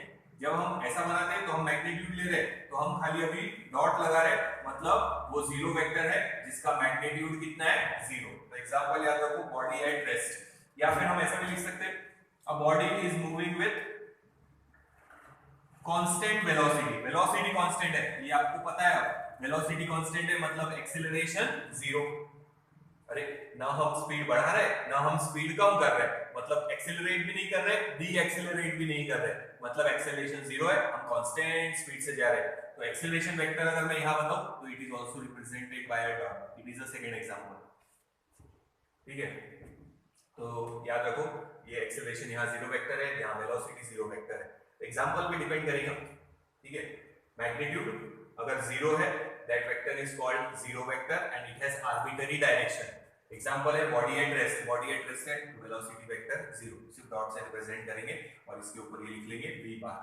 जब हम ऐसा बनाते हैं तो हम मैग्नीट्यूड ले रहे हैं, तो हम खाली अभी डॉट लगा रहे हैं, मतलब वो जीरो वेक्टर है जिसका मैग्नीट्यूड कितना है 0। तो एग्जांपल याद रखो, बॉडी एट रेस्ट, या फिर हम ऐसा भी लिख सकते हैं, a body is moving with constant velocity, velocity constant है, ये आपको पता है, वेलोसिटी कांस्टेंट है मतलब एक्सीलरेशन 0। अरे ना हम स्पीड बढ़ा रहे ना हम स्पीड कम कर रहे, मतलब एक्सेलरेट भी नहीं कर रहे, डी एक्सेलरेट भी नहीं कर रहे, मतलब एक्सेलरेशन 0 है, हम कांस्टेंट स्पीड से जा रहे हैं। तो एक्सेलरेशन वेक्टर अगर मैं यहां बताऊं तो it is also represented by a dot, it is a second example. ठीक है, तो याद रखो ये एक्सेलरेशन यहां 0 वेक्टर है, यहां वेलोसिटी 0 वेक्टर है। एग्जांपल पे डिपेंड करेगा। ठीक है, मैग्नीट्यूड अगर 0 है, that vector is called zero vector and it has arbitrary direction. Example है body at rest, body at rest है तो वेलोसिटी वेक्टर 0, सिर्फ डॉट से रिप्रेजेंट करेंगे और इसके ऊपर ये लिख लेंगे v बार।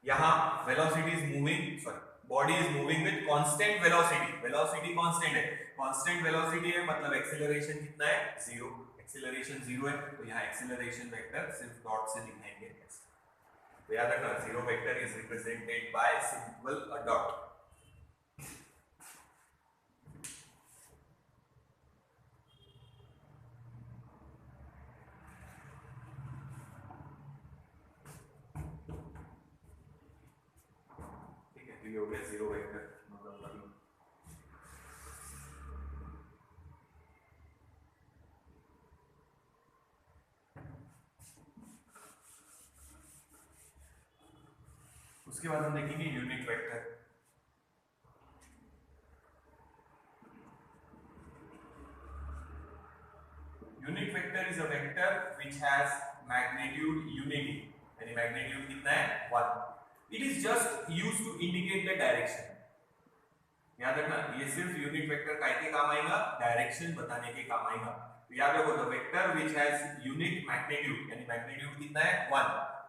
यहां velocity is moving, sorry body is moving with constant velocity, velocity constant है, कांस्टेंट वेलोसिटी है मतलब एक्सीलरेशन कितना है 0, एक्सीलरेशन 0 है, तो यहां एक्सीलरेशन वेक्टर सिर्फ डॉट से लिखेंगे। तो याद रखना zero vector is represented by simple a dot. ये हो गया जीरो वेक्टर, मतलब उसके बाद हम देखेंगे unit vector. Unit vector is a vector which has magnitude unity, यानी मैग्नीट्यूड कितना है 1। It is just used to indicate the direction. याद रखना ये सिर्फ यूनिट वेक्टर काय के काम आएगा, डायरेक्शन बताने के काम आएगा। तो याद रखो the vector which has unique magnitude, यानी मैग्नीट्यूड कितना है 1,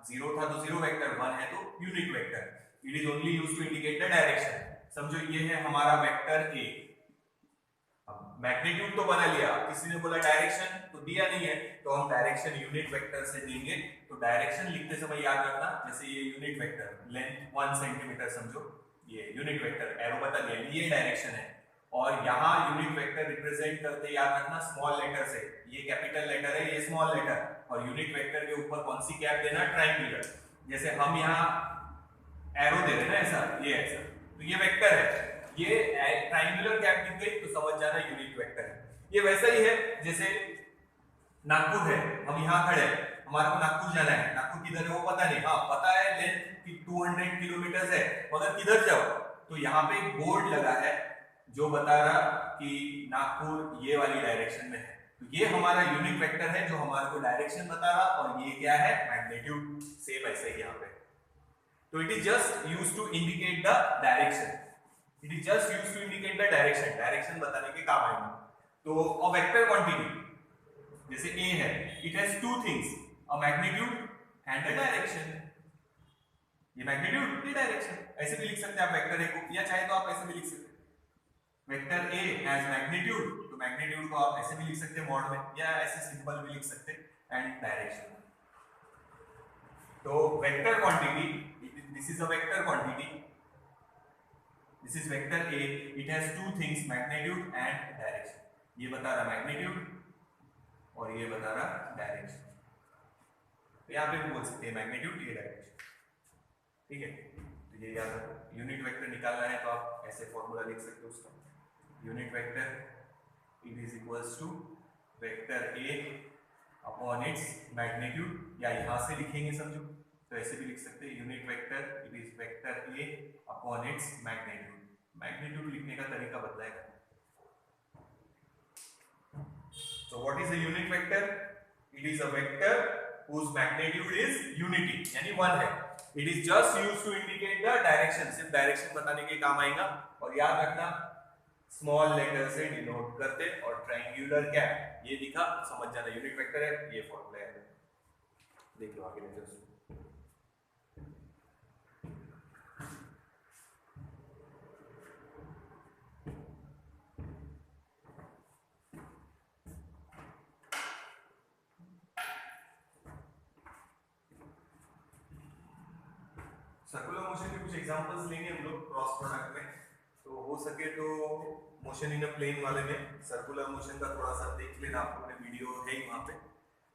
0 था तो जीरो वेक्टर, 1 है तो unit vector. It is only used to indicate the direction. समझो ये है हमारा वेक्टर ए, अब मैग्नीट्यूड तो बना लिया, किसी ने बोला डायरेक्शन तो दिया नहीं है, तो हम डायरेक्शन यूनिट वेक्टर से देंगे। तो डायरेक्शन लिखते समय याद रखना, जैसे ये यूनिट वेक्टर लेंथ 1 सेंटीमीटर, समझो ये यूनिट वेक्टर एरो बता दिया, ये डायरेक्शन है, और यहाँ यूनिट वेक्टर रिप्रेजेंट करते याद रखना स्मॉल लेटर से, ये कैपिटल लेटर है ये स्मॉल लेटर, और यूनिट वेक्टर के ऊपर कौन सी कैप देना, ट्रायंगुलर। जैसे हम यहाँ एरो दे रहे हैं ना ऐसा, ये ऐसा, तो ये वेक्टर है, ये ट्रायंगुलर कैप दिख गई तो समझ जाना यूनिट वेक्टर है। ये वैसा ही है जैसे नागपुर है, हम यहाँ खड़े हैं, हमारे को नागपुर जाना है, नागपुर किधर है वो पता नहीं, हाँ पता है लेंथ 200 किलोमीटर है, मगर किधर जाओ, तो यहाँ पे एक बोर्ड लगा है जो बता रहा कि नागपुर ये वाली डायरेक्शन में है, तो ये हमारा यूनिट वेक्टर है जो हमारे को डायरेक्शन बता रहा, और ये क्या है मैग्नीट्यूड, सेम ऐसे ही यहाँ पे। तो it is just used to indicate the direction, it is just used to indicate the direction, direction बताने के काम आएगा। तो अ वेक्टर क्वांटिटी जैसे a है, it has two things, a magnitude and a direction. ये मैग्नीट्यूड ये direction, ऐसे भी लिख सकते हैं आप वेक्टर a को, या चाहे तो आप ऐसे भी लिख सकते हैं वेक्टर a हैज मैग्नीट्यूड, तो मैग्नीट्यूड को आप ऐसे भी लिख सकते हैं मॉड में, या ऐसे सिंपल भी लिख सकते हैं एंड डायरेक्शन। तो vector quantity, this is a vector quantity, this is vector a, it has two things magnitude and direction. ये बता रहा मैग्नीट्यूड और ये बता रहा डायरेक्शन। तो यहाँ पे भी बोल सकते हैं मैग्नीट्यूड, ये डायरेक्शन। ठीक है, तो ये याद रखो। यूनिट वेक्टर निकालना है तो आप ऐसे फॉर्मूला लिख सकते हो उसका। Unit vector it is equals to vector A upon its magnitude, या यहाँ से लिखेंगे समझो तो ऐसे भी लिख सकते हैं। Unit vector it is vector A upon its magnitude. Magnitude लिखने का तरीका बदलाएगा। So what is a unit vector? It is a vector whose magnitude is unity, यानी 1 है। It is just used to indicate the direction, सिर्फ direction बताने के काम आएगा। और याद रखना स्मॉल लेटर से डिनोट करते, और ट्रायंगुलर क्या है ये दिखा समझ जाना यूनिट वेक्टर है, ये फॉर्मूला है। देख लो आगे लेटर्स। सर्कुलर मोशन के कुछ एग्जांपल्स लेंगे हम लोग क्रॉस प्रोडक्ट में। तो हो सके तो मोशन इन अ प्लेन वाले में सर्कुलर मोशन का थोड़ा सा देख लेना, आप लोगों ने वीडियो है ही वहाँ पे,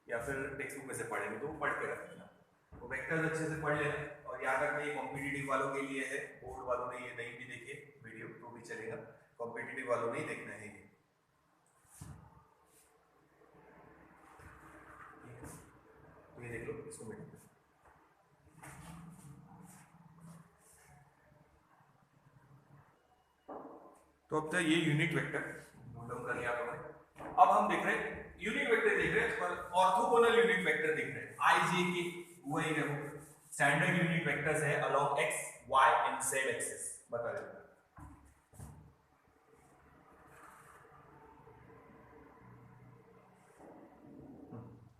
या फिर टेक्स्ट बुक में से पढ़ेंगे तो पढ़ के रख लेना। तो वेक्टर्स अच्छे से पढ़ लेना, और याद रखना ये कॉम्पिटिटिव वालों के लिए है, बोर्ड वालों ने ये नहीं भी देखे वीडियो तो भी चलेगा, कॉम्पिटिटिव वालों ने ही देखना है ये। तो ये देख लो, इसको मिटा। तो अब तक ये यूनिट वेक्टर नोट डाउन कर लिया आपने। अब हम देख रहे हैं यूनिट वेक्टर देख रहे हैं, पर ऑर्थोगोनल यूनिट वेक्टर देख रहे हैं। आई जे के वही है, वो स्टैंडर्ड यूनिट वेक्टर्स है along X Y and Z axis. बता देता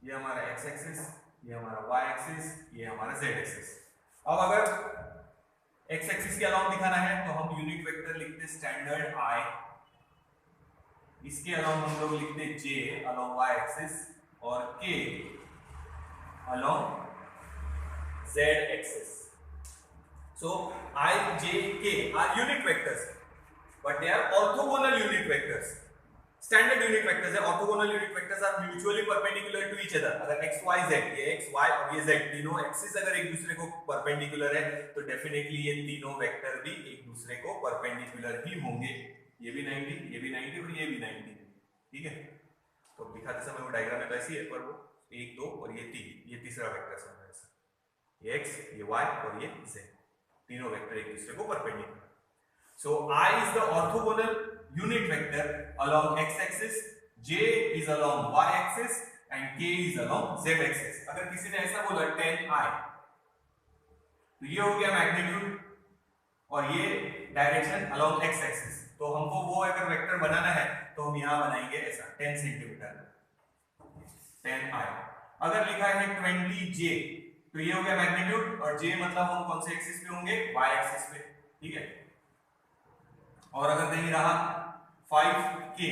ये हमारा एक्स एक्सिस, ये हमारा वाई एक्सिस, ये हमारा जेड एक्सिस। अब अगर एक्स एक्सिस के अलाउंग दिखाना है तो हम यूनिट वेक्टर लिखते स्टैंडर्ड आई, इसके अलाउंग हम लोग लिखते जे अलोंग वाई एक्सिस, और K along Z axis. So I J K are unit vectors, but they are orthogonal unit vectors. Standard unit vectors है। Orthogonal unit vectors are mutually perpendicular to each other. अगर X Y Z, ये X Y और ये Z तीनों axis अगर एक दूसरे को परपेंडिकुलर है तो डेफिनेटली ये तीनों वेक्टर भी एक दूसरे को परपेंडिकुलर ही होंगे। ये भी 90, ये भी 90 और ये भी 90। ठीक है, तो दिखाते समय वो डायग्राम में तो ऐसी है, पर वो 1 2 और ये 3, ये तीसरा वेक्टर समझो ऐसा। ये एक्स, ये वाई और ये जेड, तीनों वेक्टर एक दूसरे को perpendicular. So I is the orthogonal unit vector along x-axis, J is along y-axis and K is along z-axis. अगर किसी ने ऐसा बोला 10I, तो ये हो गया मैग्नीट्यूड और ये डायरेक्शन along x-axis। तो हमको वो अगर वेक्टर बनाना है तो हम यहाँ बनाएंगे ऐसा 10 सेंटीमीटर 10I। अगर लिखा है 20J तो ये हो गया मैग्नीट्यूड, और J मतलब हम कौन से एक्सिस पे होंगे, y-axis पे। ठीक है, और अगर नहीं रहा 5K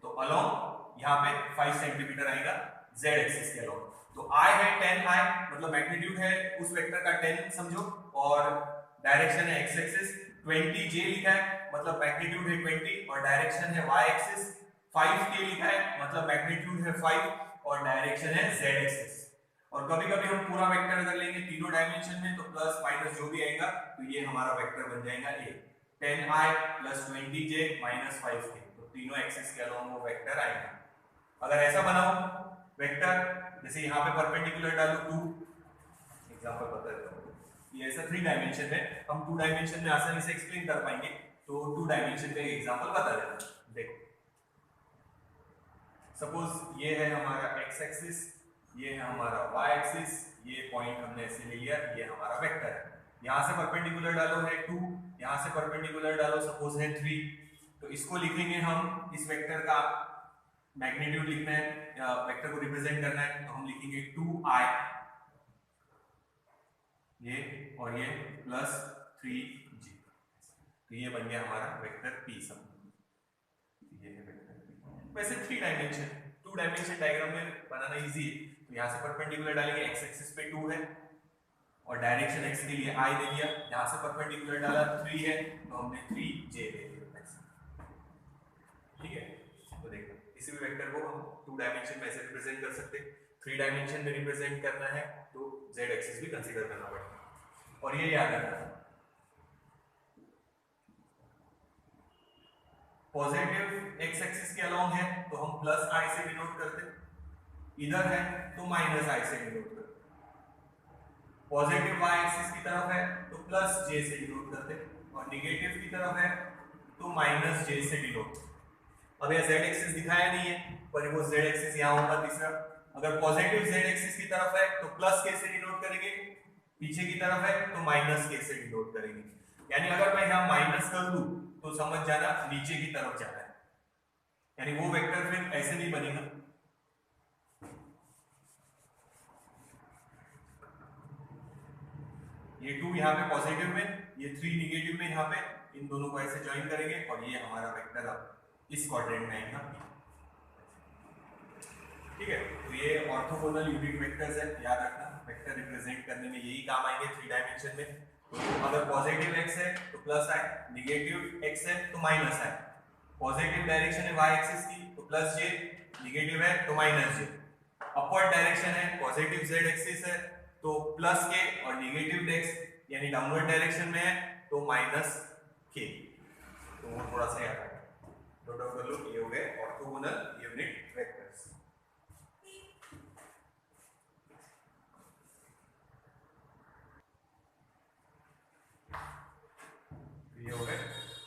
तो अलोंग यहाँ पे 5 सेंटीमीटर आएगा z एक्सिस के अलोंग। तो I है 10I, मतलब मैग्नीट्यूड है उस वेक्टर का 10 समझो, और डायरेक्शन है x एक्सिस। 20J लिखा है मतलब मैग्नीट्यूड है 20 और डायरेक्शन है y एक्सिस। 5K लिखा है मतलब मैग्नीट्यूड है 5 और डायरेक्शन है z एक्सिस। और कभी कभी हम पूरा वेक्टर अगर लेंगे तीनों डायमेंशन में तो प्लस माइनस जो भी आएगा तो ये हमारा वेक्टर बन जाएगा A। 10I plus 20J minus 5K, तो तीनों एक्सिस के अलोंग वो वेक्टर आएगा। अगर ऐसा बनाओ वेक्टर, जैसे यहाँ पे परपेंडिकुलर डालो 2, एग्जांपल बता देता हूँ। ये ऐसा 3 डायमेंशन है, हम 2 डायमेंशन में आसानी से एक्सप्लेन कर पाएंगे, तो 2 डायमेंशन का एग्जांपल बता देता हूँ। देखो सपोज ये है हमारा x एक्सिस, ये है हमारा y एक्सिस, ये पॉइंट हमने ऐसे ले लिया, ये हमारा वेक्टर है। यहाँ से परपेंडिकुलर डालो है 2, यहाँ से परपेंडिकुलर डालो सपोज है 3, तो इसको लिखेंगे हम, इस वेक्टर का मैग्नीट्यूड लिखना है, वेक्टर को रिप्रेजेंट करना है, तो हम लिखेंगे 2I ये और ये प्लस 3J, तो ये बन गया हमारा वेक्टर P सब। ये है वेक्टर P। वैसे 3 डायमेंशन 2 डायमेंशन डायग्राम में बनाना इजी है, तो यहाँ से परपेंडिकुलर डालेंगे, x एक्सिस पे 2 है और डायरेक्शन x के लिए I दे दिया, यहाँ से परपेंडिकुलर डाला 3 है तो हमने 3J दे दिया। ठीक है, तो देखो किसी भी वेक्टर को हम 2 डायमेंशन में ऐसे रिप्रेजेंट कर सकते हैं। 3 डायमेंशन में रिप्रेजेंट करना है तो z एक्सिस भी कंसीडर करना पड़ेगा और ये याद रखना पॉजिटिव x एक्सिस के अलोंग है तो हम प्लस i से डिनोट करते, इधर है तो माइनस i से डिनोट करते, पॉजिटिव y एक्सिस की तरफ है तो प्लस j से डिनोट करते और निगेटिव की तरफ है तो माइनस j से डिनोट। अब यह z एक्सिस दिखाया नहीं है पर वो z एक्सिस यहाँ होगा तीसरा। अगर पॉजिटिव z एक्सिस की तरफ है तो प्लस k से डिनोट करेंगे, पीछे की तरफ है तो माइनस k से डिनोट करेंगे। यानी अगर मैं यहाँ माइनस कर दूं तो समझ जाना नीचे की तरफ जाना है, यानी वो वेक्टर फिर ऐसे नहीं बनेगा। ये 2 यहाँ पे पॉजिटिव में, ये 3 निगेटिव में, यहाँ पे इन दोनों को ऐसे ज्वाइन करेंगे और ये हमारा वेक्टर अब इस क्वाड्रेंट में आएगा। ठीक है, तो ये ऑर्थोगोनल यूनिट वेक्टर्स है, याद रखना वेक्टर रिप्रेजेंट करने में यही काम आएंगे 3 डायमेंशन में। तो अगर पॉजिटिव x है तो प्लस i, निगेटिव x है तो माइनस i, पॉजिटिव डायरेक्शन है y एक्सिस की तो प्लस j, निगेटिव है तो माइनस j, अपवर्ड डायरेक्शन है पॉजिटिव z एक्सिस है तो प्लस k और निगेटिव x यानी डाउनवर्ड डायरेक्शन में है तो माइनस k। तो वो थोड़ा सा याद रखना, नोट डाउन कर लो। ये हो गए ऑर्थोगोनल यूनिट वेक्टर्स। ये हो गए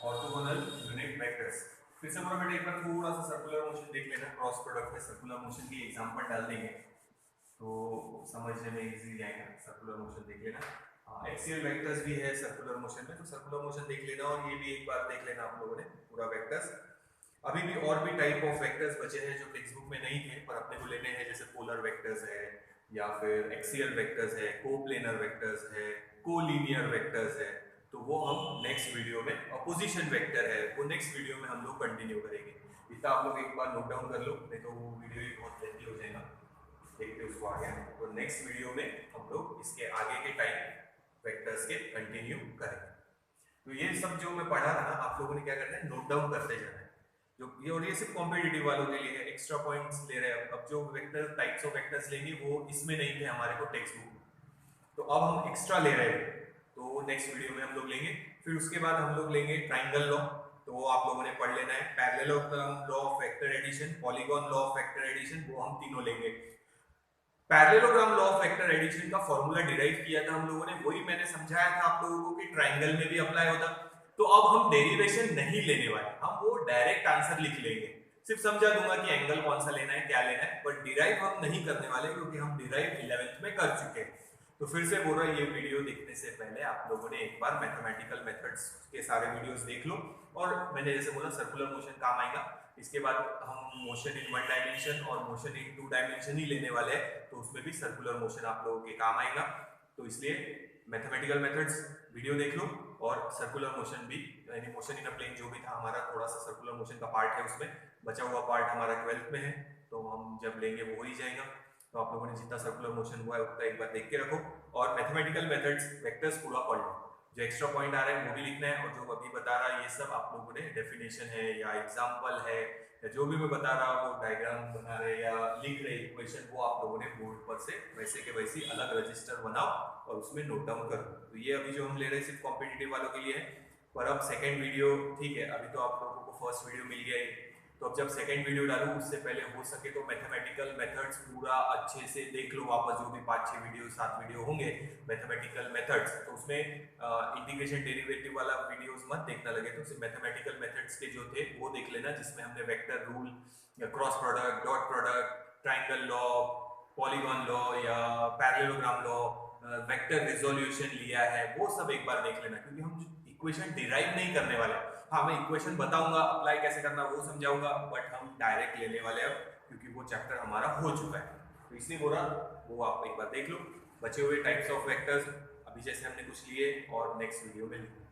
ऑर्थोगोनल यूनिट वेक्टर्स। फिर से बोलो बेटा एक बार थोड़ा सा सर्कुलर मोशन देख लेना, क्रॉस प्रोडक्ट में सर्कुलर मोशन की एग्जांपल डाल देंगे तो समझने में इजी जाएगा। सर्कुलर मोशन देख लेना, एक्सियल वेक्टर्स भी है सर्कुलर मोशन में, तो सर्कुलर मोशन देख लेना और ये भी एक बार देख लेना आप लोगों ने पूरा वेक्टर्स। अभी भी और भी टाइप ऑफ वेक्टर्स बचे हैं जो टेक्स्ट बुक में नहीं थे पर अपने को लेने हैं, जैसे पोलर वेक्टर्स है या फिर एक्सियल वेक्टर्स है, कोप्लेनर वेक्टर्स है, कोलिनियर वेक्टर्स है, तो वो हम नेक्स्ट वीडियो में, अपोजिशन वेक्टर है वो नेक्स्ट वीडियो में हम लोग कंटिन्यू करेंगे। इतना आप लोग एक बार नोट डाउन कर लो, नहीं तो वो वीडियो ही बहुत लेंथी हो जाएगा, देखते उसको आगे। तो नेक्स्ट वीडियो में हम लोग इसके आगे के टाइप वेक्टर्स के कंटिन्यू करेंगे। तो ये सब जो मैं पढ़ा रहा आप लोगों ने क्या करना है, नोट डाउन करते जाना है। जो ये, और ये सिर्फ कॉम्पिटिटिव वालों के लिए है, एक्स्ट्रा पॉइंट्स ले रहे हैं। अब जो वेक्टर टाइप्स ऑफ वेक्टर्स लेंगे वो इसमें नहीं थे हमारे को टेक्स्ट बुक, तो अब हम एक्स्ट्रा ले रहे हैं, तो नेक्स्ट वीडियो में हम लोग लेंगे। फिर उसके बाद हम लोग लेंगे ट्राइंगल लॉ, तो वो आप लोगों ने पढ़ लेना है। Parallelogram law of vector addition, polygon law of vector addition, वो हम तीनों लेंगे। Parallelogram law of vector addition का फॉर्मूला डिराइव किया था हम लोगों ने, वही मैंने समझाया था आप लोगों को कि ट्राइंगल में भी अप्लाई होता। तो अब हम डेरिवेशन नहीं लेने वाले, हम वो डायरेक्ट आंसर लिख लेंगे। सिर्फ समझा दूंगा कि एंगल कौन सा लेना है, क्या लेना है, बट डिराइव हम नहीं करने वाले क्योंकि हम डिराइव 11th में कर चुके हैं। तो फिर से बोल रहा, ये वीडियो देखने से पहले आप लोगों ने एक बार मैथमेटिकल मेथड्स के सारे वीडियोस देख लो, और मैंने जैसे बोला सर्कुलर मोशन काम आएगा। इसके बाद हम मोशन इन 1 डायमेंशन और मोशन इन 2 डायमेंशन ही लेने वाले हैं, तो उसमें भी सर्कुलर मोशन आप लोगों के काम आएगा। तो इसलिए मैथमेटिकल मेथड्स वीडियो देख लो, और सर्कुलर मोशन भी, यानी मोशन इन अ प्लेन जो भी था हमारा, थोड़ा सा सर्कुलर मोशन का पार्ट है, उसमें बचा हुआ पार्ट हमारा 12th में है, तो हम जब लेंगे वो हो ही जाएगा। तो आप लोगों ने जितना सर्कुलर मोशन हुआ है उतना एक बार देख के रखो, और मैथमेटिकल मेथड्स वेक्टर्स पूरा पढ़ लो। जो एक्स्ट्रा पॉइंट आ रहा है वो भी लिखना है, और जो अभी बता रहा है ये सब आप लोगों ने डेफिनेशन है या एग्जांपल है या जो भी मैं बता रहा हूँ, वो डायग्राम बना रहे या लिख रहे इक्वेशन, वो आप लोगों ने बोर्ड पर से वैसे के वैसी अलग रजिस्टर बनाओ और उसमें नोट डाउन करो। तो ये अभी जो हम ले रहे हैं सिर्फ कॉम्पिटिटिव वालों के लिए है, पर अब सेकेंड वीडियो, ठीक है अभी तो आप लोगों को फर्स्ट वीडियो मिल गया है, तो अब जब सेकेंड वीडियो डालूं उससे पहले हो सके तो मैथमेटिकल मेथड्स पूरा अच्छे से देख लो वापस, जो भी 5-6 वीडियो 7 वीडियो होंगे मैथमेटिकल मेथड्स, तो उसमें इंटीग्रेशन डेरिवेटिव वाला वीडियोस मत देखना लगे, तो सिर्फ मैथमेटिकल मेथड्स के जो थे वो देख लेना, जिसमें हमने वेक्टर रूल या cross product, dot product, triangle law, polygon law या पैरेललोग्राम लॉ, वेक्टर रिजोल्यूशन लिया है, वो सब एक बार देख लेना, क्योंकि हम इक्वेशन डिराइव नहीं करने वाले। हाँ, मैं इक्वेशन बताऊंगा अप्लाई कैसे करना वो समझाऊंगा, बट हम डायरेक्ट लेने वाले हैं क्योंकि वो चैप्टर हमारा हो चुका है, तो इसलिए बोला वो आप एक बार देख लो। बचे हुए टाइप्स ऑफ वेक्टर्स अभी जैसे हमने कुछ लिए और नेक्स्ट वीडियो में लेंगे।